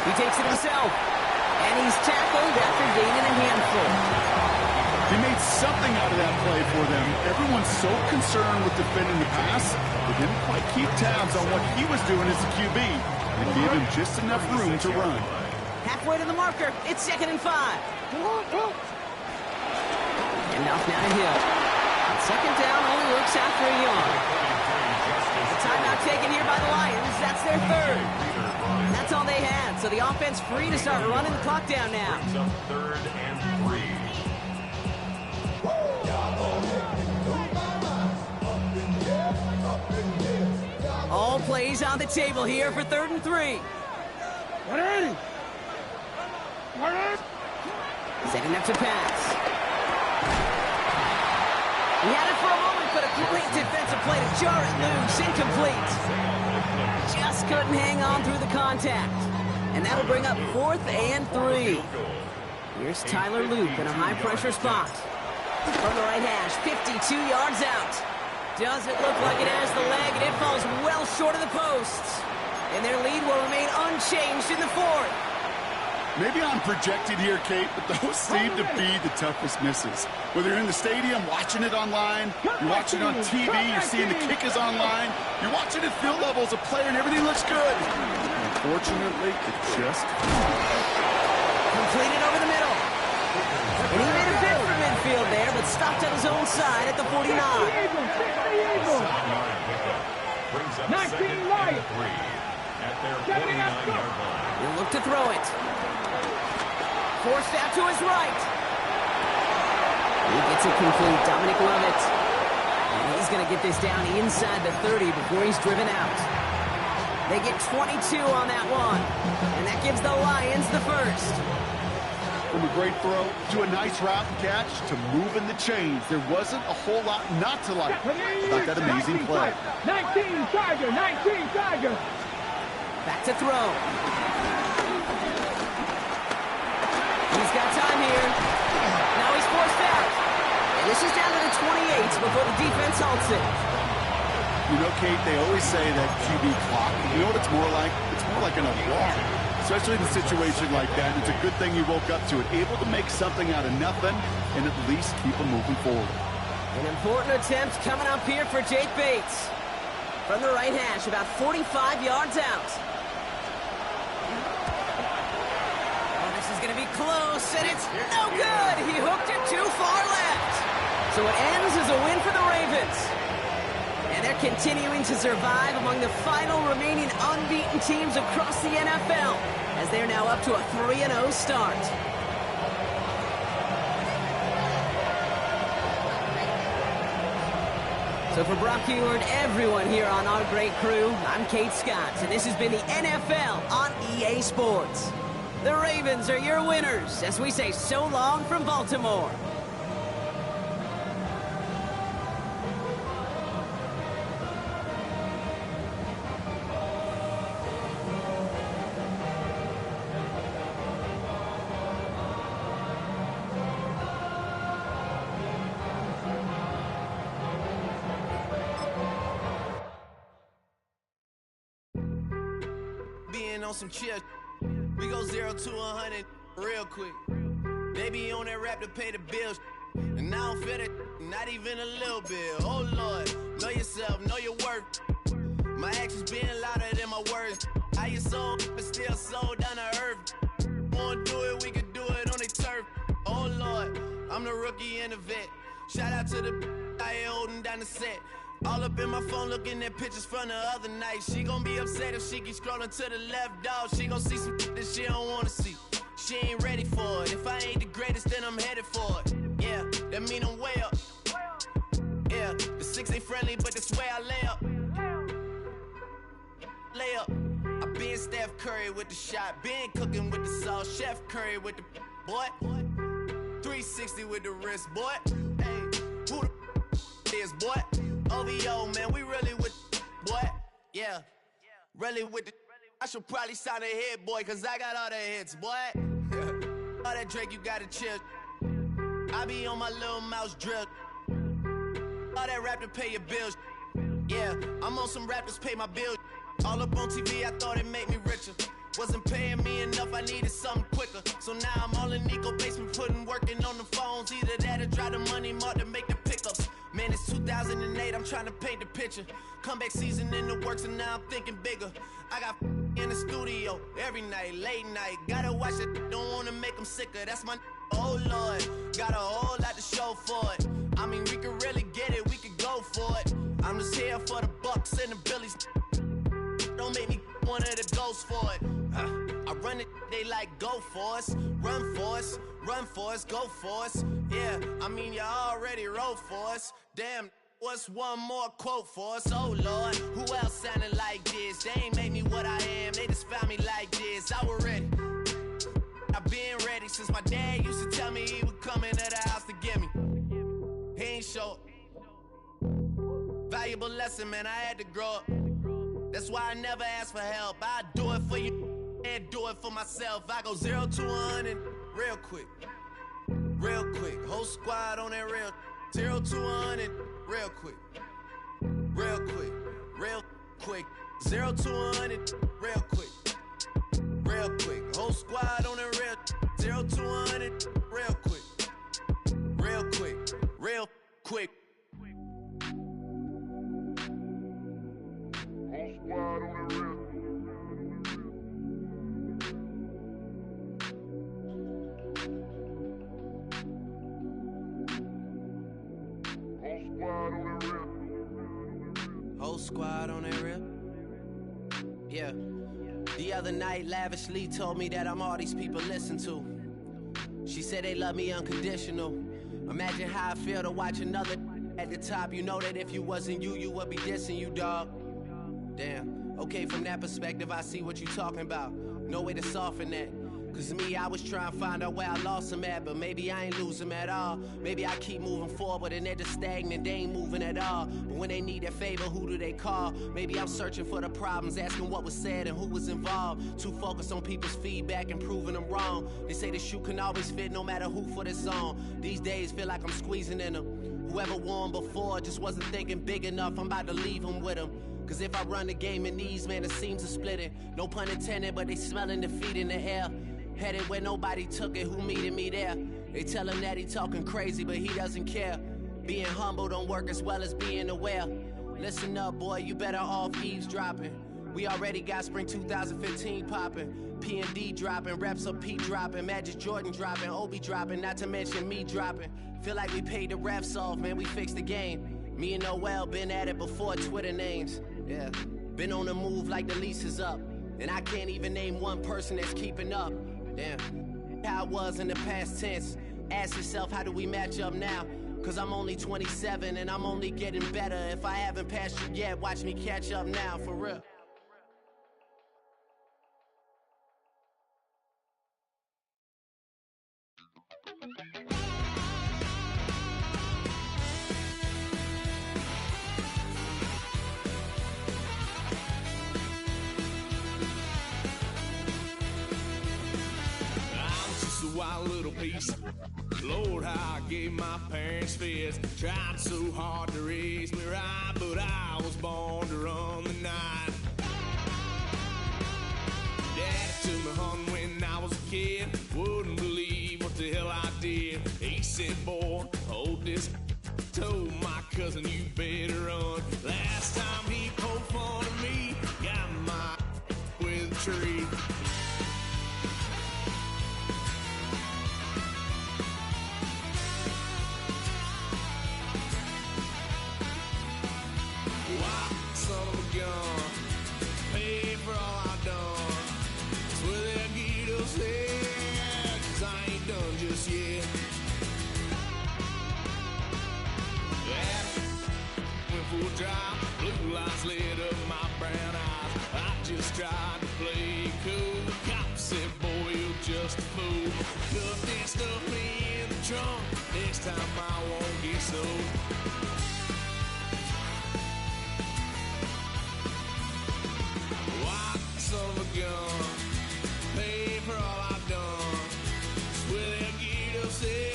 He takes it himself. And he's tackled after gaining a handful. He made something out of that play for them. Everyone's so concerned with defending the pass, they didn't quite keep tabs on what he was doing as a QB. They gave him just enough room to run. Halfway to the marker. It's 2nd and 5. And off now to Hill. And 2nd down only looks after a yard. The timeout taken here by the Lions. That's their 3rd. And that's all they had. So the offense free to start running the clock down now. 3rd and 3. All plays on the table here for 3rd and 3. Setting up to pass. He had it for a moment, but a great defensive play to jar it loose. Incomplete. Just couldn't hang on through the contact. And that'll bring up 4th and 3. Here's Tyler Loop in a high-pressure spot. From the right hash, 52 yards out. Doesn't look like it has the leg, and it falls well short of the posts. And their lead will remain unchanged in the 4th. Maybe I'm projected here, Kate, but those seem to be the toughest misses. Whether you're in the stadium, watching it online, you're watching it on TV, you're seeing the kick is online, you're watching at field level as a player, and everything looks good. Unfortunately, it just... Completed over the middle. And he made a bid for midfield there, but stopped on his own side at the 49. 19 Lions. At their 49-yard line. He'll look to throw it. Forced out to his right. He gets it complete. Dominic Lovett. And he's going to get this down inside the 30 before he's driven out. They get 22 on that one. And that gives the Lions the first. From a great throw to a nice route and catch to moving the chains. There wasn't a whole lot not to like about that amazing play. 19 Charger, 19 Charger. Back to throw. He's got time here. Now he's forced out. And this is down to the 28 before the defense halts it. You know, Kate, they always say that QB clock. You know what it's more like? It's more like an alarm, especially in a situation like that. It's a good thing you woke up to it, able to make something out of nothing and at least keep them moving forward. An important attempt coming up here for Jake Bates. From the right hash, about 45 yards out. Oh, this is going to be close, and it's no good. He hooked it too far left. So it ends as a win for the Ravens. And they're continuing to survive among the final remaining unbeaten teams across the NFL, as they're now up to a 3-0 start. So for Brock Huard and everyone here on our great crew, I'm Kate Scott, and this has been the NFL on EA Sports. The Ravens are your winners, as we say so long from Baltimore. On some chill, we go 0 to 100 real quick. They be on that rap to pay the bills, and I don't feel it, not even a little bit. Oh Lord, know yourself, know your worth. My actions being louder than my words. How you sold, but still sold down to earth. Wanna do it, we can do it on the turf. Oh Lord, I'm the rookie and the vet. Shout out to the I ain't holding down the set. All up in my phone looking at pictures from the other night. She gon' be upset if she keeps scrolling to the left, dog. She gon' see some that she don't wanna see. She ain't ready for it. If I ain't the greatest, then I'm headed for it. Yeah, that mean I'm way up. Yeah, the 6 ain't friendly, but that's where I lay up. Lay up. I been Steph Curry with the shot. Been cooking with the sauce. Chef Curry with the boy. 360 with the wrist, boy. Hey, who the is, boy? OVO, man, we really with boy. Yeah, really with the. I should probably sign a hit, boy, cause I got all the hits, boy. All that Drake, you gotta chill. I be on my little mouse drip. All that rap to pay your bills. Yeah, I'm on some rappers pay my bills. All up on TV, I thought it made me richer. Wasn't paying me enough, I needed something quicker. So now I'm all in Nico basement, working on the phones. Either that or drive the money mark to make the pickups. Man, it's 2008, I'm trying to paint the picture. Comeback season in the works, and now I'm thinking bigger. I got in the studio every night, late night. Gotta watch it, don't wanna make them sicker. That's my oh Lord, got a whole lot to show for it. I mean, we could really get it, we could go for it. I'm just here for the Bucks and the Billies. Don't make me one of the ghosts for it. I run it, they like go for us, run for us, run for us, go for us. Yeah, I mean you already wrote for us. Damn, what's one more quote for us? Oh Lord, who else sounded like this? They ain't made me what I am, they just found me like this. I was ready, I've been ready since my dad used to tell me he would come into the house to get me. He ain't show valuable lesson, man, I had to grow up. That's why I never ask for help. I do it for you and do it for myself. I go 0 to 100 real quick. Real quick. Whole squad on that real. 0 to 100 real quick. Real quick. Real quick. 0 to 100 real quick. Real quick. Whole squad on that real. 0 to 100 real quick. Real quick. Real quick. Whole squad on that rip. Yeah. The other night, Lavishly told me that I'm all these people listen to. She said they love me unconditional. Imagine how I feel to watch another at the top. You know that if you wasn't you, you would be dissing you, dog. Damn. Okay, from that perspective, I see what you talking about. No way to soften that. Cause me, I was trying to find out where I lost them at, but maybe I ain't lose them at all. Maybe I keep moving forward and they're just stagnant, they ain't moving at all. But when they need a favor, who do they call? Maybe I'm searching for the problems, asking what was said and who was involved. Too focused on people's feedback and proving them wrong. They say the shoe can always fit no matter who for the song. These days feel like I'm squeezing in them. Whoever won before just wasn't thinking big enough. I'm about to leave him with him. Cause if I run the game in these, man, the seams are splitting. No pun intended, but they smelling defeat in the air. Headed where nobody took it, who meeted me there? They tell him that he talking crazy, but he doesn't care. Being humble don't work as well as being aware. Listen up, boy, you better off eavesdropping. We already got spring 2015 popping. P&D dropping, reps up P dropping, Magic Jordan dropping, Obi dropping, not to mention me dropping. Feel like we paid the refs off, man, we fixed the game. Me and Noel been at it before Twitter names. Yeah, been on the move like the lease is up. And I can't even name one person that's keeping up. Damn, how it was in the past tense. Ask yourself, how do we match up now? Cause I'm only 27 and I'm only getting better. If I haven't passed you yet, watch me catch up now, for real. Wild little piece. Lord, how I gave my parents fits. Tried so hard to raise me right, but I was born to run the night. Daddy took me home when I was a kid. Wouldn't believe what the hell I did. He said, boy, hold this. Told my cousin, you better run. Last time he poked fun of me, got my with a tree. Son of a gun, pay for all I done. Swear that Guido's head, cause I ain't done just yet. Yeah, went full drive, blue lights lit up my brown eyes. I just tried to play cool. Cop said, boy, you're just a fool. Cuffed and stuffed me in the trunk. Next time I won't get so. Son of a gun, pay for all I've done. Swear they'll get upset,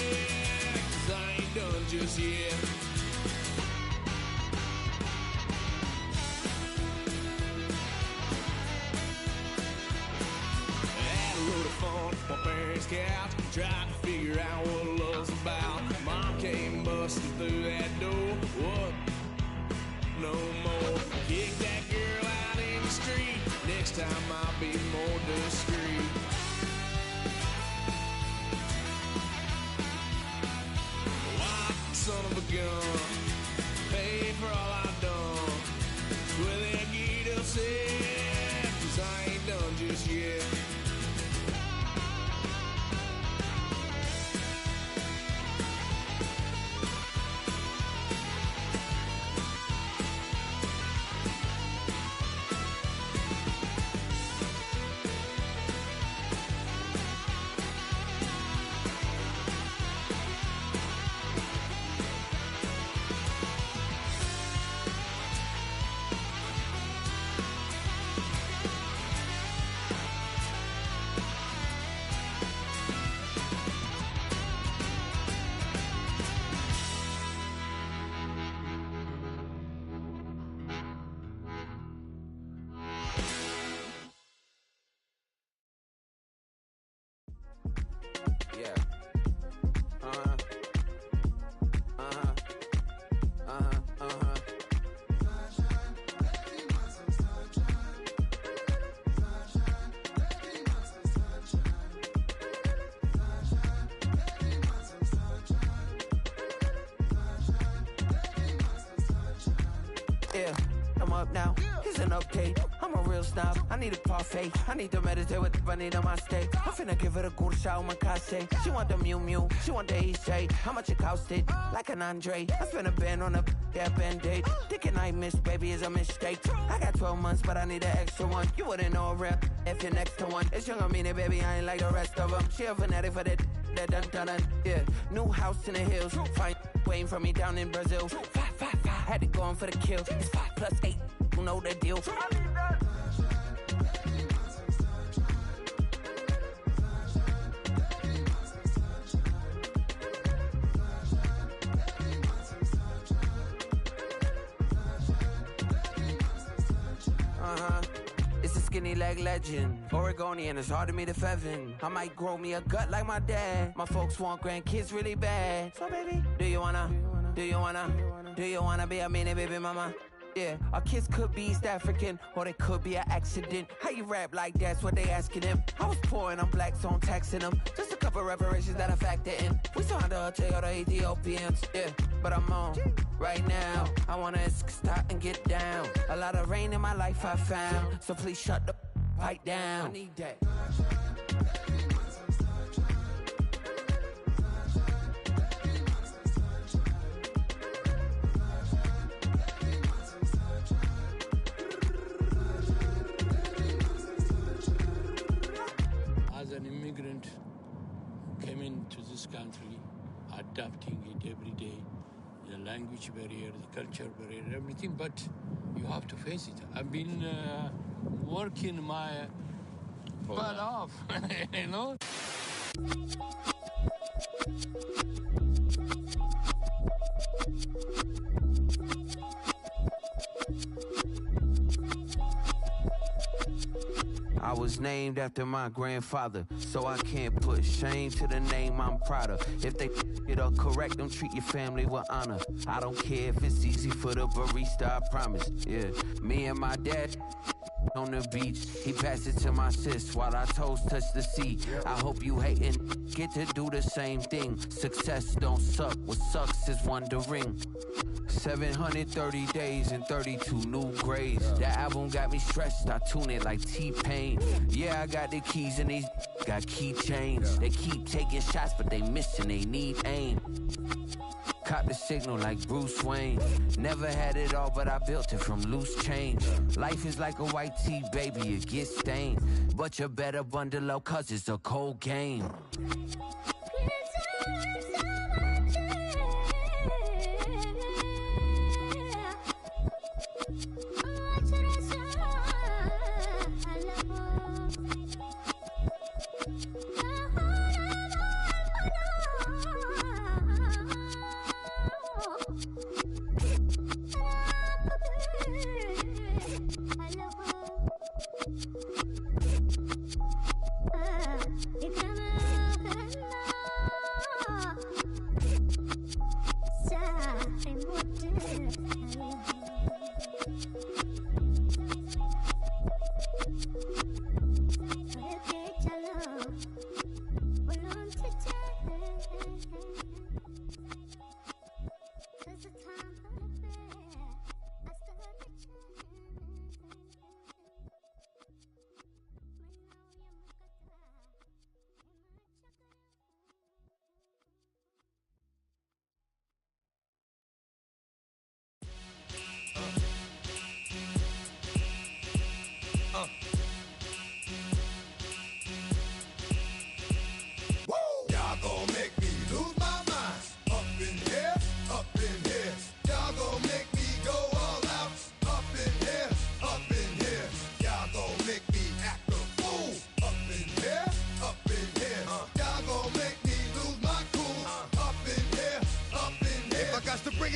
cause I ain't done just yet. Had a load of fun on my parents' couch, tried to figure out what love's about. Mom came busting through that door, what? No more. Kick that girl out in the street. Next time I'll be more discreet. Wild son of a gun, pay for all I've done. Swear they'll get upset, cause I ain't done just yet. up now. Here's an update. I'm a real snob. I need a parfait. I need to meditate with the bunny on my stay. I'm finna give her a good shot on my casse. She want the Mew Mew. She want the EJ. How much it costed? Like an Andre. I spent a band on a that band-aid. Thinking I missed, baby, is a mistake. I got 12 months, but I need an extra one. You wouldn't know a rep if you're next to one. It's young, I mean it, baby, I ain't like the rest of them. She a fanatic for that dun. Yeah, new house in the hills. Fine, waiting for me down in Brazil. 5, had to go on for the kill. It's 5 plus 8, you know the deal. skinny leg legend. Oregonian, it's hard to meet a Fevin. I might grow me a gut like my dad. My folks want grandkids really bad. So baby, do you wanna be a mini baby mama? Yeah, our kids could be East African, or they could be an accident. How you rap like that's what they asking him. I was poor and I'm black, so I'm taxing them. Just a couple reparations that I factor in. We saw the take the Ethiopians, yeah. But I'm on right now. I wanna stop and get down. A lot of rain in my life I found, so please shut the pipe down. I need that. As an immigrant, came into this country, adapting it every day, the language barrier, the culture barrier, everything, but you have to face it. I've been working my butt off, you know? I was named after my grandfather, so I can't put shame to the name I'm proud of. If they it up correct, don't treat your family with honor. I don't care if it's easy for the barista, I promise. Yeah, me and my dad on the beach, he passed it to my sis while our toes touch the sea. I hope you hatin' get to do the same thing. Success don't suck, what sucks is wondering. 730 days and 32 new grades. That album got me stressed, I tune it like T-Pain. Yeah, I got the keys and these got keychains. They keep taking shots, but they missing, they need aim. Caught the signal like Bruce Wayne. Never had it all, but I built it from loose change. Life is like a white tee, baby, it gets stained. But you better bundle up, cause it's a cold game.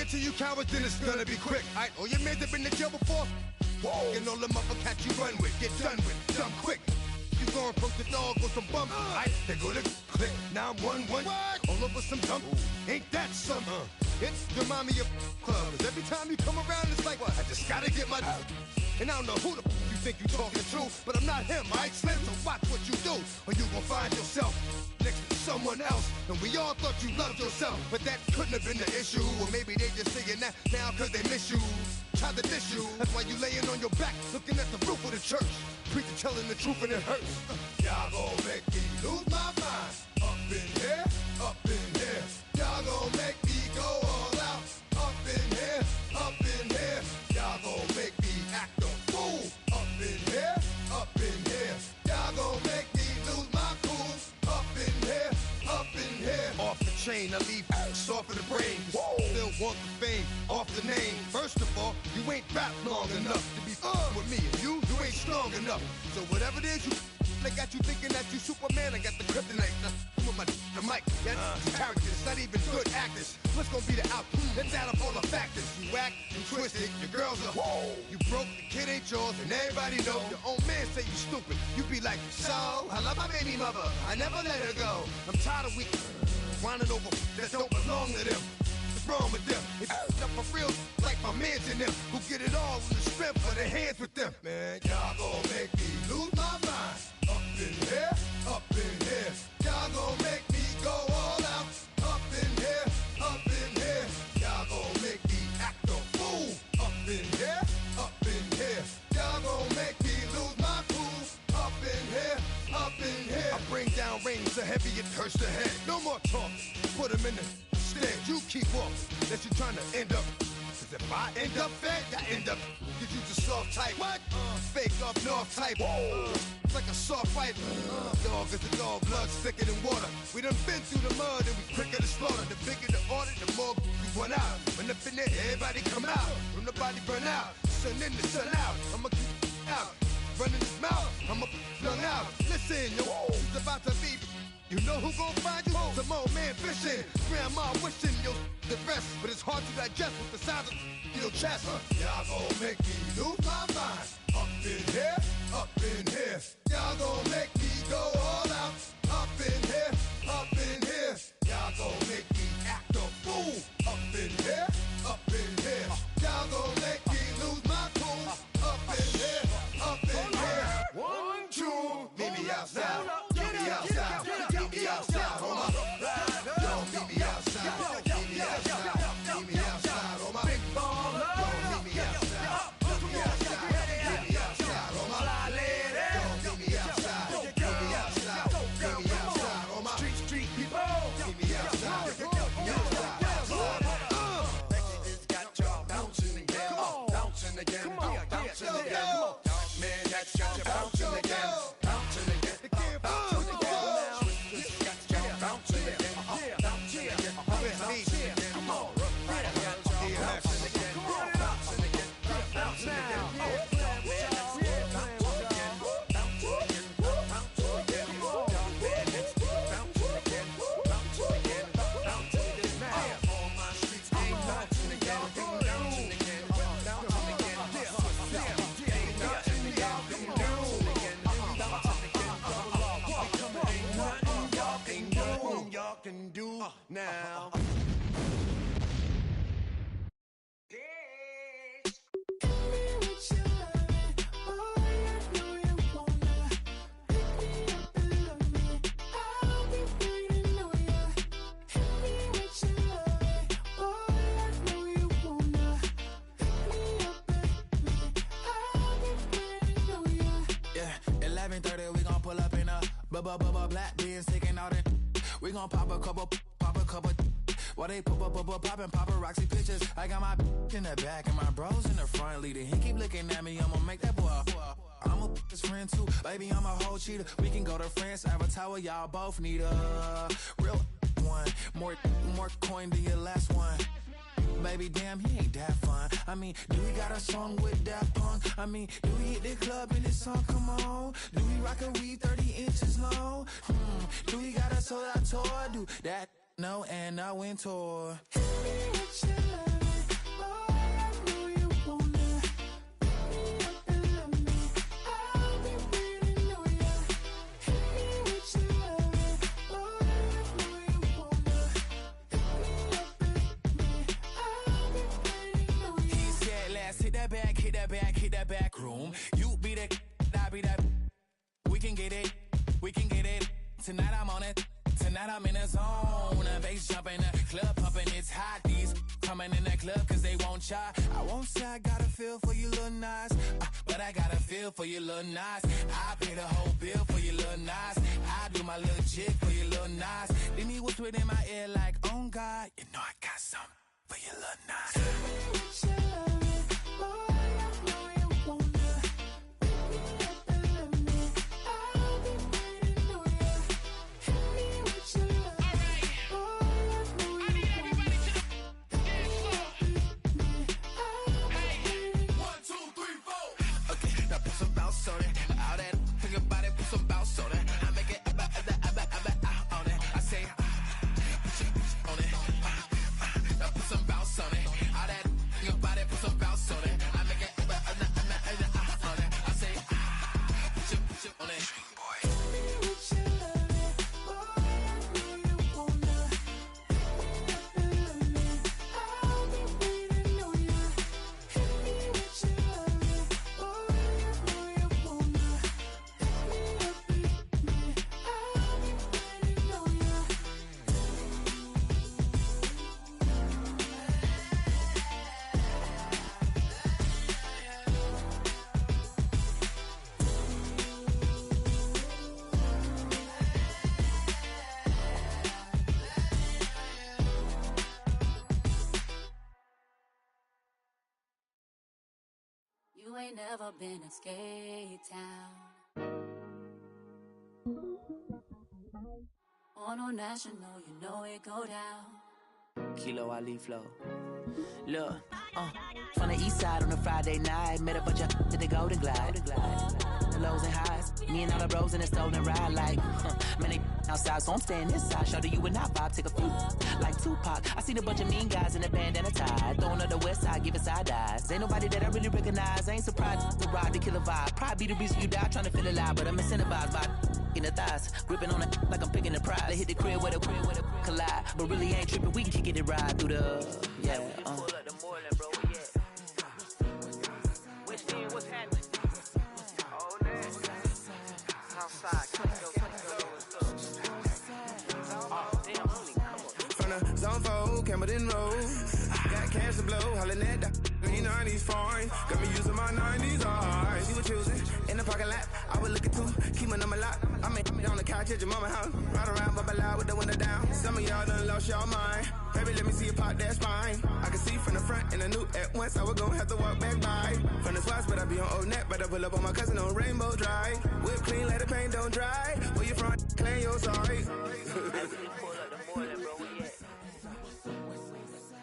To you cowards, then it's gonna be quick. Aight, all your men have been to jail before. Whoa, and all them motherfuckers you run with, get done with, done quick. You gon' approach the dog with some bump. Aight, they go to click 911. All over some dump. Ain't that some? It's the mommy of club. 'Cause every time you come around, it's like, I just gotta get my. And I don't know who the you think you talking to, but I'm not him, aight, Slim. So watch what you do, or you gon' find yourself next to someone else. And we all thought you loved yourself, but that couldn't have been the issue. Or maybe they just saying that now cause they miss you. Try to diss you, that's why you laying on your back, looking at the roof of the church. Preacher telling the truth and it hurts. Y'all gon' make me lose my mind. Up in here, up in here. Y'all gon' make me go all out. Up in here, up in here. Y'all gon' make me act a fool. Up in here, up in here. Y'all gon' make me lose my cool. Up in here, up in here. Off the chain, I leave soft in the brain. Still want the fame, off the name. First of all, you ain't rap long enough to be with me. And you ain't strong enough. So whatever it is you they got you thinking that you Superman, I got the kryptonite. Come with my the mic. That's characters, not even good actors. What's gonna be the outcome? Let's add up all the factors. You whack, you twisted, your girls are whoa. You broke, the kid ain't yours, and everybody know. Your own man say you stupid. You be like, so, I love my baby mother. I never let her go. I'm tired of weak whining over that don't belong to them. What's wrong with them? It's up for real, like my mans in them, who get it all with the strength of their hands with them. Man, y'all gon' make me lose my mind. Up in here, up in here. Y'all gon' make me go all out. Up in here, up in here. Y'all gon' make me act a fool. Up in here, up in here. Y'all gon' make me lose my cool. Up in here, up in here. I bring down rain so heavy it hurts the head. No more talk, put him in the stand. You keep walking, that you trying to end up. Cause if I end up fed, I end up. Cause you the soft type. What? Fake up north type. It's like a soft fight. Dog is a dog, blood thicker than water. We done been through the mud and we quicker to slaughter. The bigger the order, the more we run out. When up in there, everybody come out. When nobody burn out, sun in the sun out. I'ma keep out. Running his mouth, I'ma flung out. Listen, yo, it's about to be. You know who gon' find you? Some old man fishing. Grandma wishing you'll the best, but it's hard to digest with the sound of your chest. Y'all gon' make me lose my mind. Up in here, up in here. Y'all gon' make me go all out. Up in here, up in here. Y'all gon' make me act a fool. Up in here, up in here. Y'all gon' make me lose my cool. Up in here, up in here. 1, 2, meet me outside. Meet me outside. Meet me outside. On my don't meet me outside. Meet me outside. Meet me outside. On my big baller. Don't meet me outside. Meet me outside. Meet me outside. On my fly lady. Don't meet me outside. Meet me outside. Meet me outside. On my street people. Meet me outside. Meet me outside. It's got y'all bouncing again. Bouncing again. Bouncing again. Man, that's got you bouncing again. Bouncing again. Bouncing again. Can do now. Yeah, 11:30 we gon' pull up in a black beans taking out it. We gon' pop a couple. While they poppin' paparazzi pictures. I got my in the back and my bros in the front leading. He keep looking at me, I'ma make that boy. I'm a his friend too, baby, I'm a whole cheater. We can go to France, Avatar, y'all both need a real one. More coin than your last one. Baby, damn, he ain't that fun. I mean, do we got a song with that punk? I mean, do we hit the club in this song? Come on. Do we rock a weed 30 inches long? Do we got a sold out tour? Do that? No, and I went tour. Hit that back room. You be the, I be that. We can get it. Tonight I'm on it. Tonight I'm in a zone. A bass jumping, a club pumping, it's hot. These coming in the club cause they won't try. I won't say I got a feel for you little nice, but I got a feel for you little nice. I pay the whole bill for you little nice. I do my little jig for you little nice. Then he whispered in my ear like, oh God, you know I got something for you little nice. ain't never been a skate town. On a national, you know it go down. Kilo Ali Flow. Look, from the east side on a Friday night, met a bunch of to the Golden Glide. The lows and highs, me and all the bros in the stolen ride like, man, they outside, so I'm staying this side. Show you and I vibe, take a few. Like Tupac, I seen a bunch of mean guys in a bandana tie. Throwing up the west side, giving side eyes. Ain't nobody that I really recognize. I ain't surprised to ride the killer vibe. Probably be the reason you die trying to feel alive, but I'm incentivized by in the thighs, gripping on it like I'm picking the prize. They hit the crib where the collide, but really ain't tripping. We can kick it ride through the pull up the Moreland, bro. West End, what's happening? Oh, man. Outside, from the zone 4, Campbellton Road. Got cash to blow, hollering at the 90s foreign. Got me using my 90s eyes. She was choosing in the parking lot. I was looking too, keep my number locked. I'm on the couch at your mama house. Ride around, bubble loud with the window down. Some of y'all done lost y'all mind. Baby, let me see you pop that spine. I can see from the front and I knew at once I was gonna have to walk back by. From the spots, but I be on Old Net. Better pull up on my cousin on Rainbow Drive. Whip clean, let the paint don't dry. Where you from? Claim your sorry.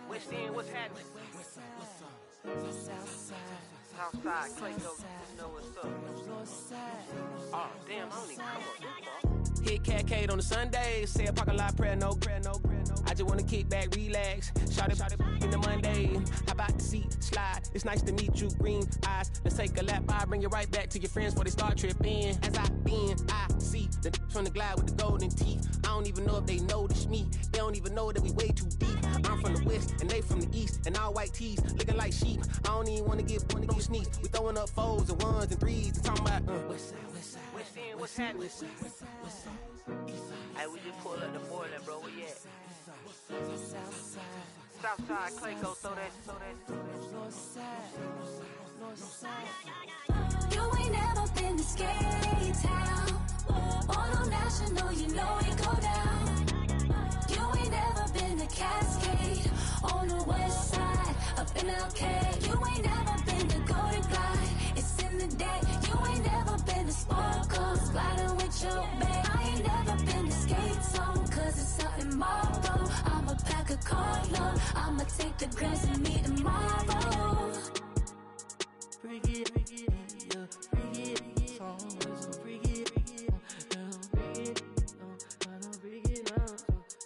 West End, what's happening? Southside, Clayco, you know what's up. Oh, damn, I don't even come up. Hit Catcade on the Sundays, say a parking lot prayer, no. I just wanna kick back, relax. Shot it in the Monday. How about the seat slide? It's nice to meet you, green eyes. Let's take a lap by, bring you right back to your friends before they start tripping. As I see the from the glide with the golden teeth. I don't even know if they notice me. They don't even know that we way too deep. I'm from the west and they from the east, and all white tees looking like sheep. I don't even wanna get one of those sneaks. We throwing up 4s and 1s and 3s and talking about West End, what's happening? Hey, we just pulled up the Moreland, bro. Where you at? Southside, Clayco, so that. You ain't never been to skate town. On a national, you know it go down. You ain't never been to Cascade. On the west side, up in Arcade. You ain't never been to Golden Glide. It's in the day. You ain't never been to Sparkles, gliding with your babe. I ain't never been to Skate Zone, cause it's out in Marlboro. I'ma pack a carload. I'ma take the grass and meet tomorrow. Bring it, yeah, bring it, song, so bring it, I don't bring it now, so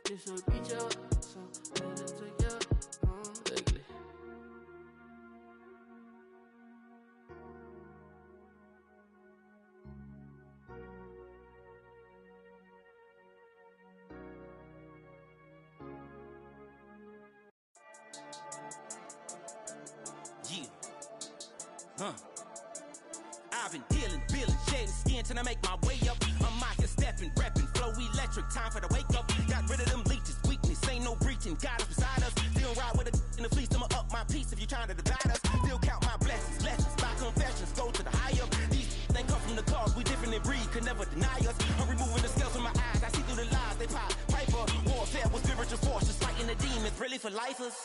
this will reach out, so let it take out, ugly. I've been dealing, shedding skin till I make my way up. I'm out here stepping, repping, flow electric, time for the wake up. Got rid of them leeches, weakness, ain't no breaching. God is beside us, still ride with a in the fleece. I'ma up my piece if you trying to divide us. Still count my blessings, lessons, my confessions, go to the high up. These they come from the cause, we different in breed, could never deny us. I'm removing the scales from my eyes, I see through the lies, they pop. Piper, warfare with spiritual forces, fighting the demons, really for lifers.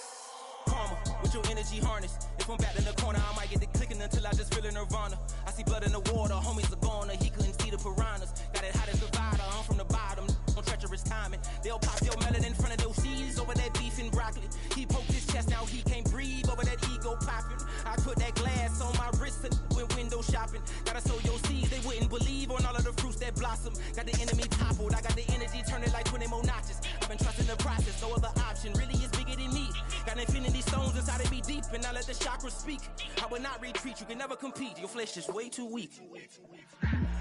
Karma, with your energy harness. If I'm back in the corner, I might get the clicking until I just feel a nirvana. I see blood in the water, homies are gone, he couldn't see the piranhas. Got it hot as a divider, I'm from the bottom, on treacherous timing. They'll pop your melon in front of those seeds over that beef and broccoli. He poked his chest, now he can't breathe over that ego popping. I put that glass on my wrist and went window shopping. Gotta sow your seeds, they wouldn't believe on all of the fruits that blossom. Got the enemy toppled, I got the energy turning like 20 more notches. I've been trusting the process, no other option really is bigger than me. Got infinity stones inside of me deep, and I let the chakras speak. I will not retreat, you can never compete, your flesh is way too weak.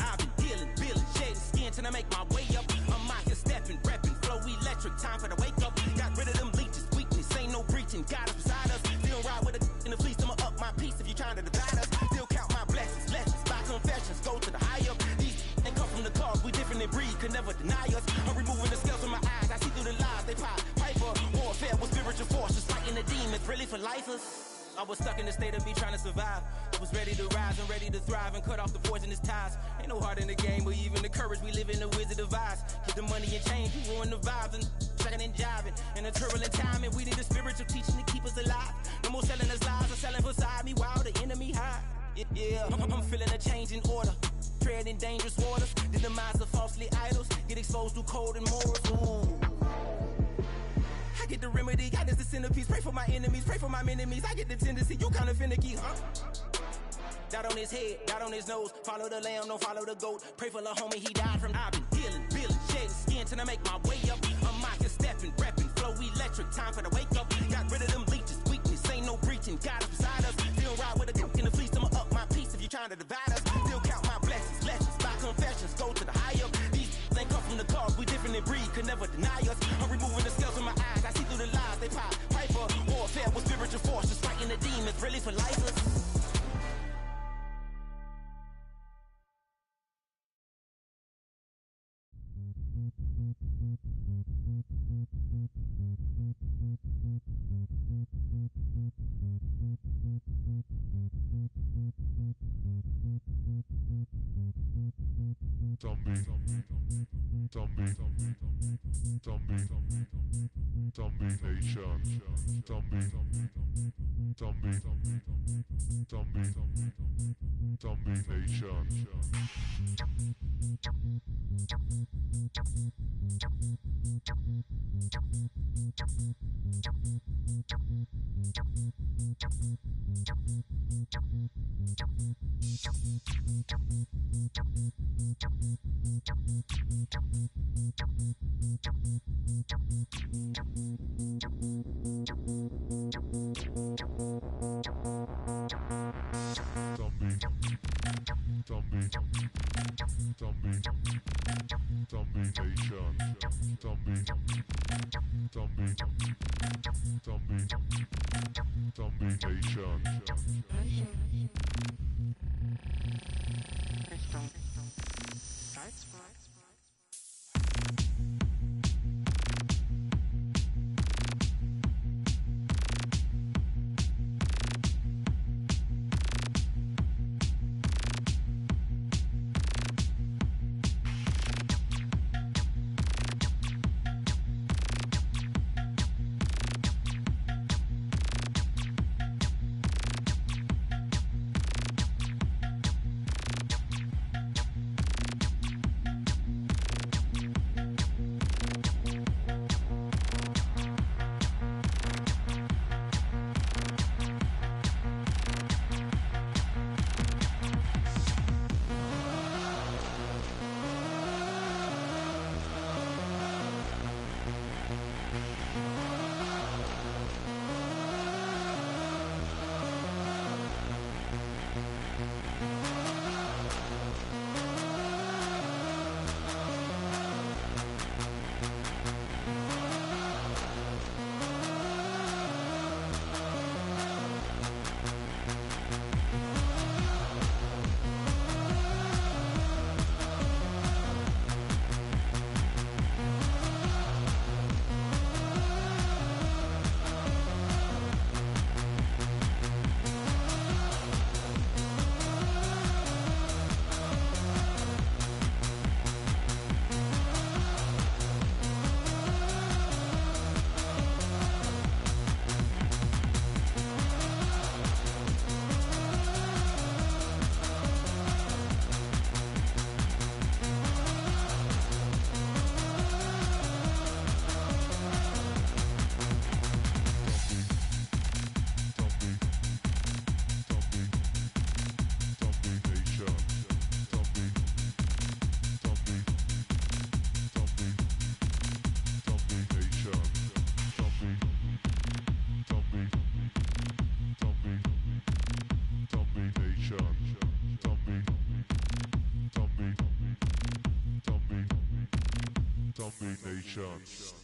I've been dealing, shedding skin till I make my way up. I'm out here stepping, repping, flow electric, time for the wake up. Got rid of them leeches, weakness, ain't no breaching. God is beside us, still ride with a in the fleece. I'ma up my piece if you trying to divide us. Still count my blessings, lessons, my confessions, go to the high up. These ain't come from the cause, we different in breed, could never deny us. I'm removing the scales from my eyes, I see through the lies, they pop. Piper, warfare with spiritual forces, fighting the demons, really for lifers. I was stuck in the state of me trying to survive. I was ready to rise and ready to thrive and cut off the poisonous ties. Ain't no heart in the game, but even the courage we live in the Wizard of Oz. Get the money and change, we ruin the vibes and checking and jiving. In a turbulent time, and we need a spiritual teaching to keep us alive. No more selling us lies or selling beside me while the enemy hide. Yeah, I'm feeling a change in order. Treading dangerous waters. The demise of falsely idols. Get exposed through code and morals. Ooh. I get the remedy, God is the centerpiece. Pray for my enemies, pray for my enemies. I get the tendency, you kinda finicky, huh? Dot on his head, dot on his nose. Follow the lamb, don't follow the goat. Pray for the homie, he died from. I've been healing, building, shedding skin till I make my way up. I'm mocking, stepping, repping, flow electric. Time for the wake up. Got rid of them leeches, weakness, ain't no breaching. God is beside us. Still ride with a dick in the fleece. I'ma up my piece if you trying to divide us. Still count my blessings, lessons, by confessions. Go to the higher. These ain't come from the cause. We different in breed, could never deny us. I'm removing the scales from my eyes. I see through the lies they pop. Piper, warfare with spiritual force. Just fighting the demons, really for lifers. Nations.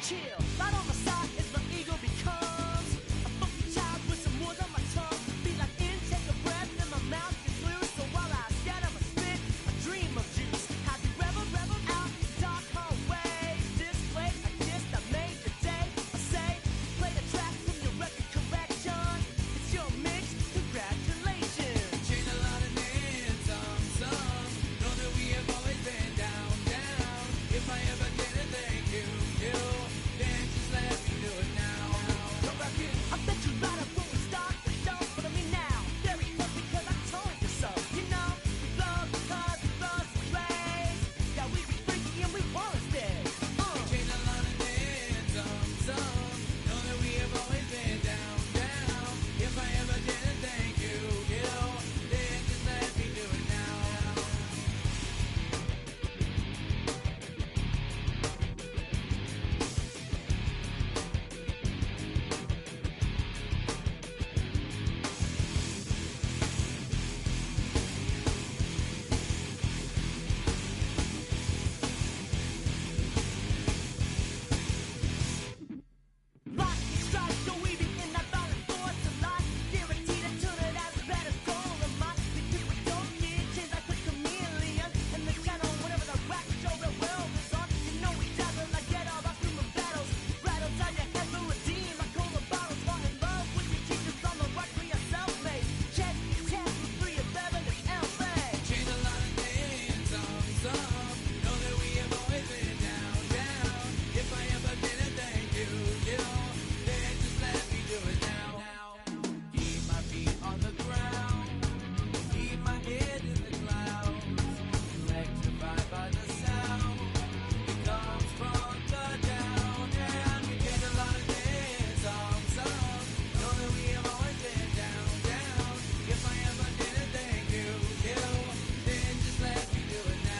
chill. Right on the side is the eagle becomes a funky child with some words on my tongue. Be like in, take a breath, and my mouth gets loose. So while I scatter my spit, I dream of juice. Have you reveled out in dark hallways? This way, I guess I made your day. I say, play the track from your record collection. It's your mix, congratulations. Chain a lot of names, some. Know that we have always been down. If I ever did a thank you, then just let me do it now. Go back in. I bet you right up when we start the show. But I mean now, very close because I told you so. You know, we love because we love the place. Yeah, we be freaky and we wanna stay. Chain a lot of names, some. Know that we have always been down. If I ever did a thank you, then just let me do it now. Lightning strikes, so we begin that violent force of life. Guaranteed to turn it as better goal of mine. Because we don't get changed like a chameleon. And the channel, whenever the rap show the world is on, you know we dazzle like get all our human battles. Rattles out your head, will redeem like cola bottles. Fall in love with your teachers on the rock, we are self-made. Check, with 3 of Beverly LA. Chain a lot of names, some. Know that we have always been down. If I ever did a thank you, then just let me do it now. Keep my feet on the ground, keep my head in the clouds. Electrified by the sound, it comes from the down. And we get a lot of names, some. Know that we have always been down. If I ever did a thank you, then just let me do it now.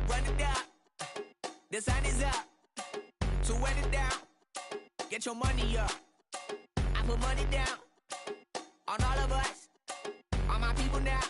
Run it down. The sun is up. So run it down. Get your money up. I put money down on all of us, on my people now,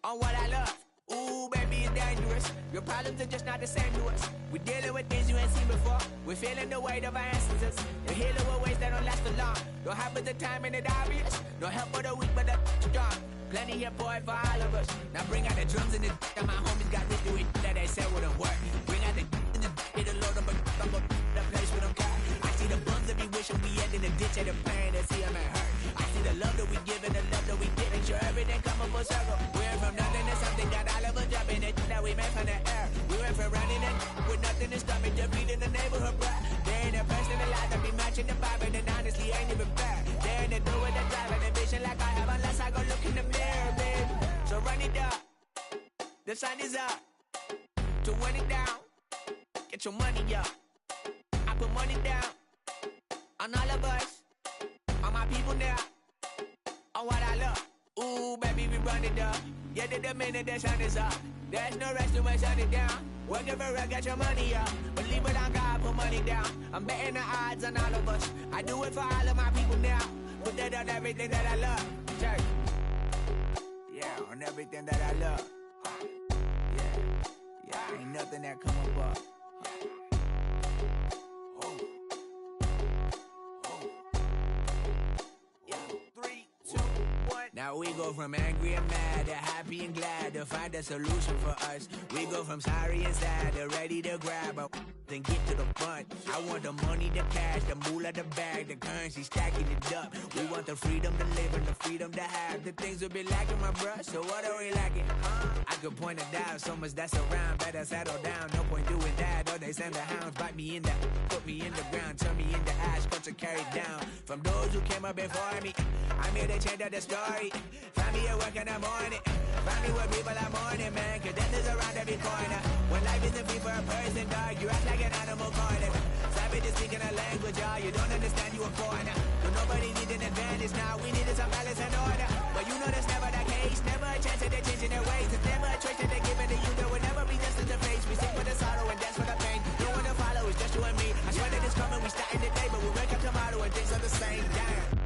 on what I love. Ooh, baby, it's dangerous. Your problems are just not the same to us. We're dealing with things you ain't seen before. We're feeling the weight of our ancestors. You're healing with ways that don't last for long. Don't have the time and it obvious. No help for the weak, but the strong. Plenty here for it for all of us. Now bring out the drums and the and my homies got this do it that they said wouldn't work. Bring out the and the it'll load up the place with them car. I see the bums that be wishing we had in the ditch of the pain to see them hurt. I see the love that we give and the love that we get. Make sure everything come up full circle. We went from nothing to something, got all of us jumping it that we made from the air. We went from running it with nothing to stop it, just beating the neighborhood, bruh. They ain't the person alive that be matching the vibe, and honestly ain't even fair. They ain't the do with the drive and the vision like I have unless I go look in the mirror, babe. So run it up, the sun is up. To run it down, get your money up. I put money down on all of us, on my people now, on what I love. Ooh, baby, we run it up. Yeah, the minute the sun is up, there's no rest to when shut it down. Working for real, get your money up. Believe it on God, put money down. I'm betting the odds on all of us. I do it for all of my people now. Put that on everything that I love. Church. Yeah, on everything that I love. Yeah, ain't nothing that come above. Now we go from angry and mad to happy and glad to find a solution for us. We go from sorry and sad to ready to grab a then get to the front. I want the money, the cash, the moolah, the bag, the currency, stacking it up. We want the freedom to live and the freedom to have. The things will be lacking, my bruh, so what are we lacking? I could point it out, so much that's around. Better settle down, no point doing that. Or they send the hounds, bite me in the, put me in the ground, turn me into ash, culture carried down. From those who came up before me, I'm here to change up the story. Find me at work in the morning, find me where people are mourning, man, cause death is around every corner. When life isn't free for a person, dog, you act like an animal corner. Savage is speaking a language, y'all, you don't understand, you a foreigner. But nobody needs an advantage now, we needed some balance and order. But you know that's never the case, never a chance that they're changing their ways. It's never a choice that they're giving to you, there will never be just in the face. We sing for the sorrow and dance for the pain. No one to follow, it's just you and me. I swear that it's coming, we starting today, but we wake up tomorrow and things are the same. Damn.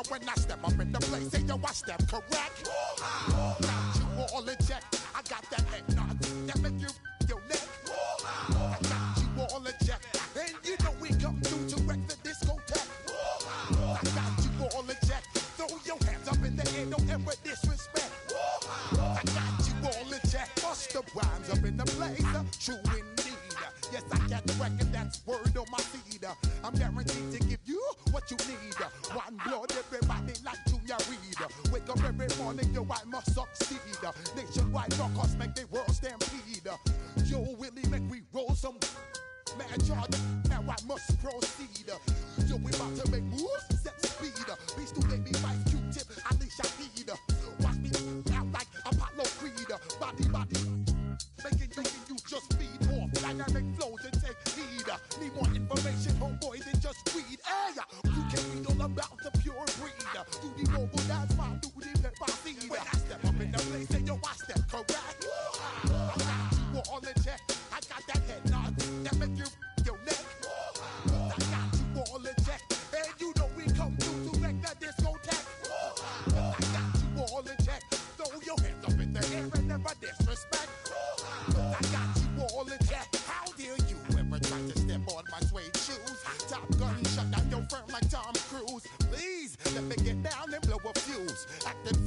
When I step up in the place, say yo, I step correct. Got you all in check. I got that head nod that make you your neck. I got you all in check, and you know we come through to wreck the discotheque. I got you all in check. Throw your hands up in the air, don't ever disrespect. I got you all in check. Bust the rhymes up in the blazer, true indeed. Yes, I got the record, that's word on my feed. I'm guaranteed to give you what you need. One blood, everybody like Junior Reed. Wake up every morning, yo, I must succeed. Nationwide rockers make the world stampede. Yo, Willie, make we roll some mad charge. Now I must proceed. Yo, we about to make moves, set speed. Beast to baby, vice Q-tip, Alicia Heed. Watch me out like Apollo Creed. Body, making you just feed off dynamic flows and take heed. Need more information, homeboy, than just weed. Hey, you can read all about the pure breed. Do the mobile dance, my do the pepper seed. When I step up in the place, say yo, I step correct. I got you all in check. I got that head nod that make you your neck. I got you all in check, and you know we come through to wreck the discotheque. I got you all in check. Throw your hands up in the air and never disrespect. I got you all in check. How dare you ever try to step on my suede shoes? Top Gun shut down your firm like Tom Cruise. Please let me get down and blow a fuse. Acting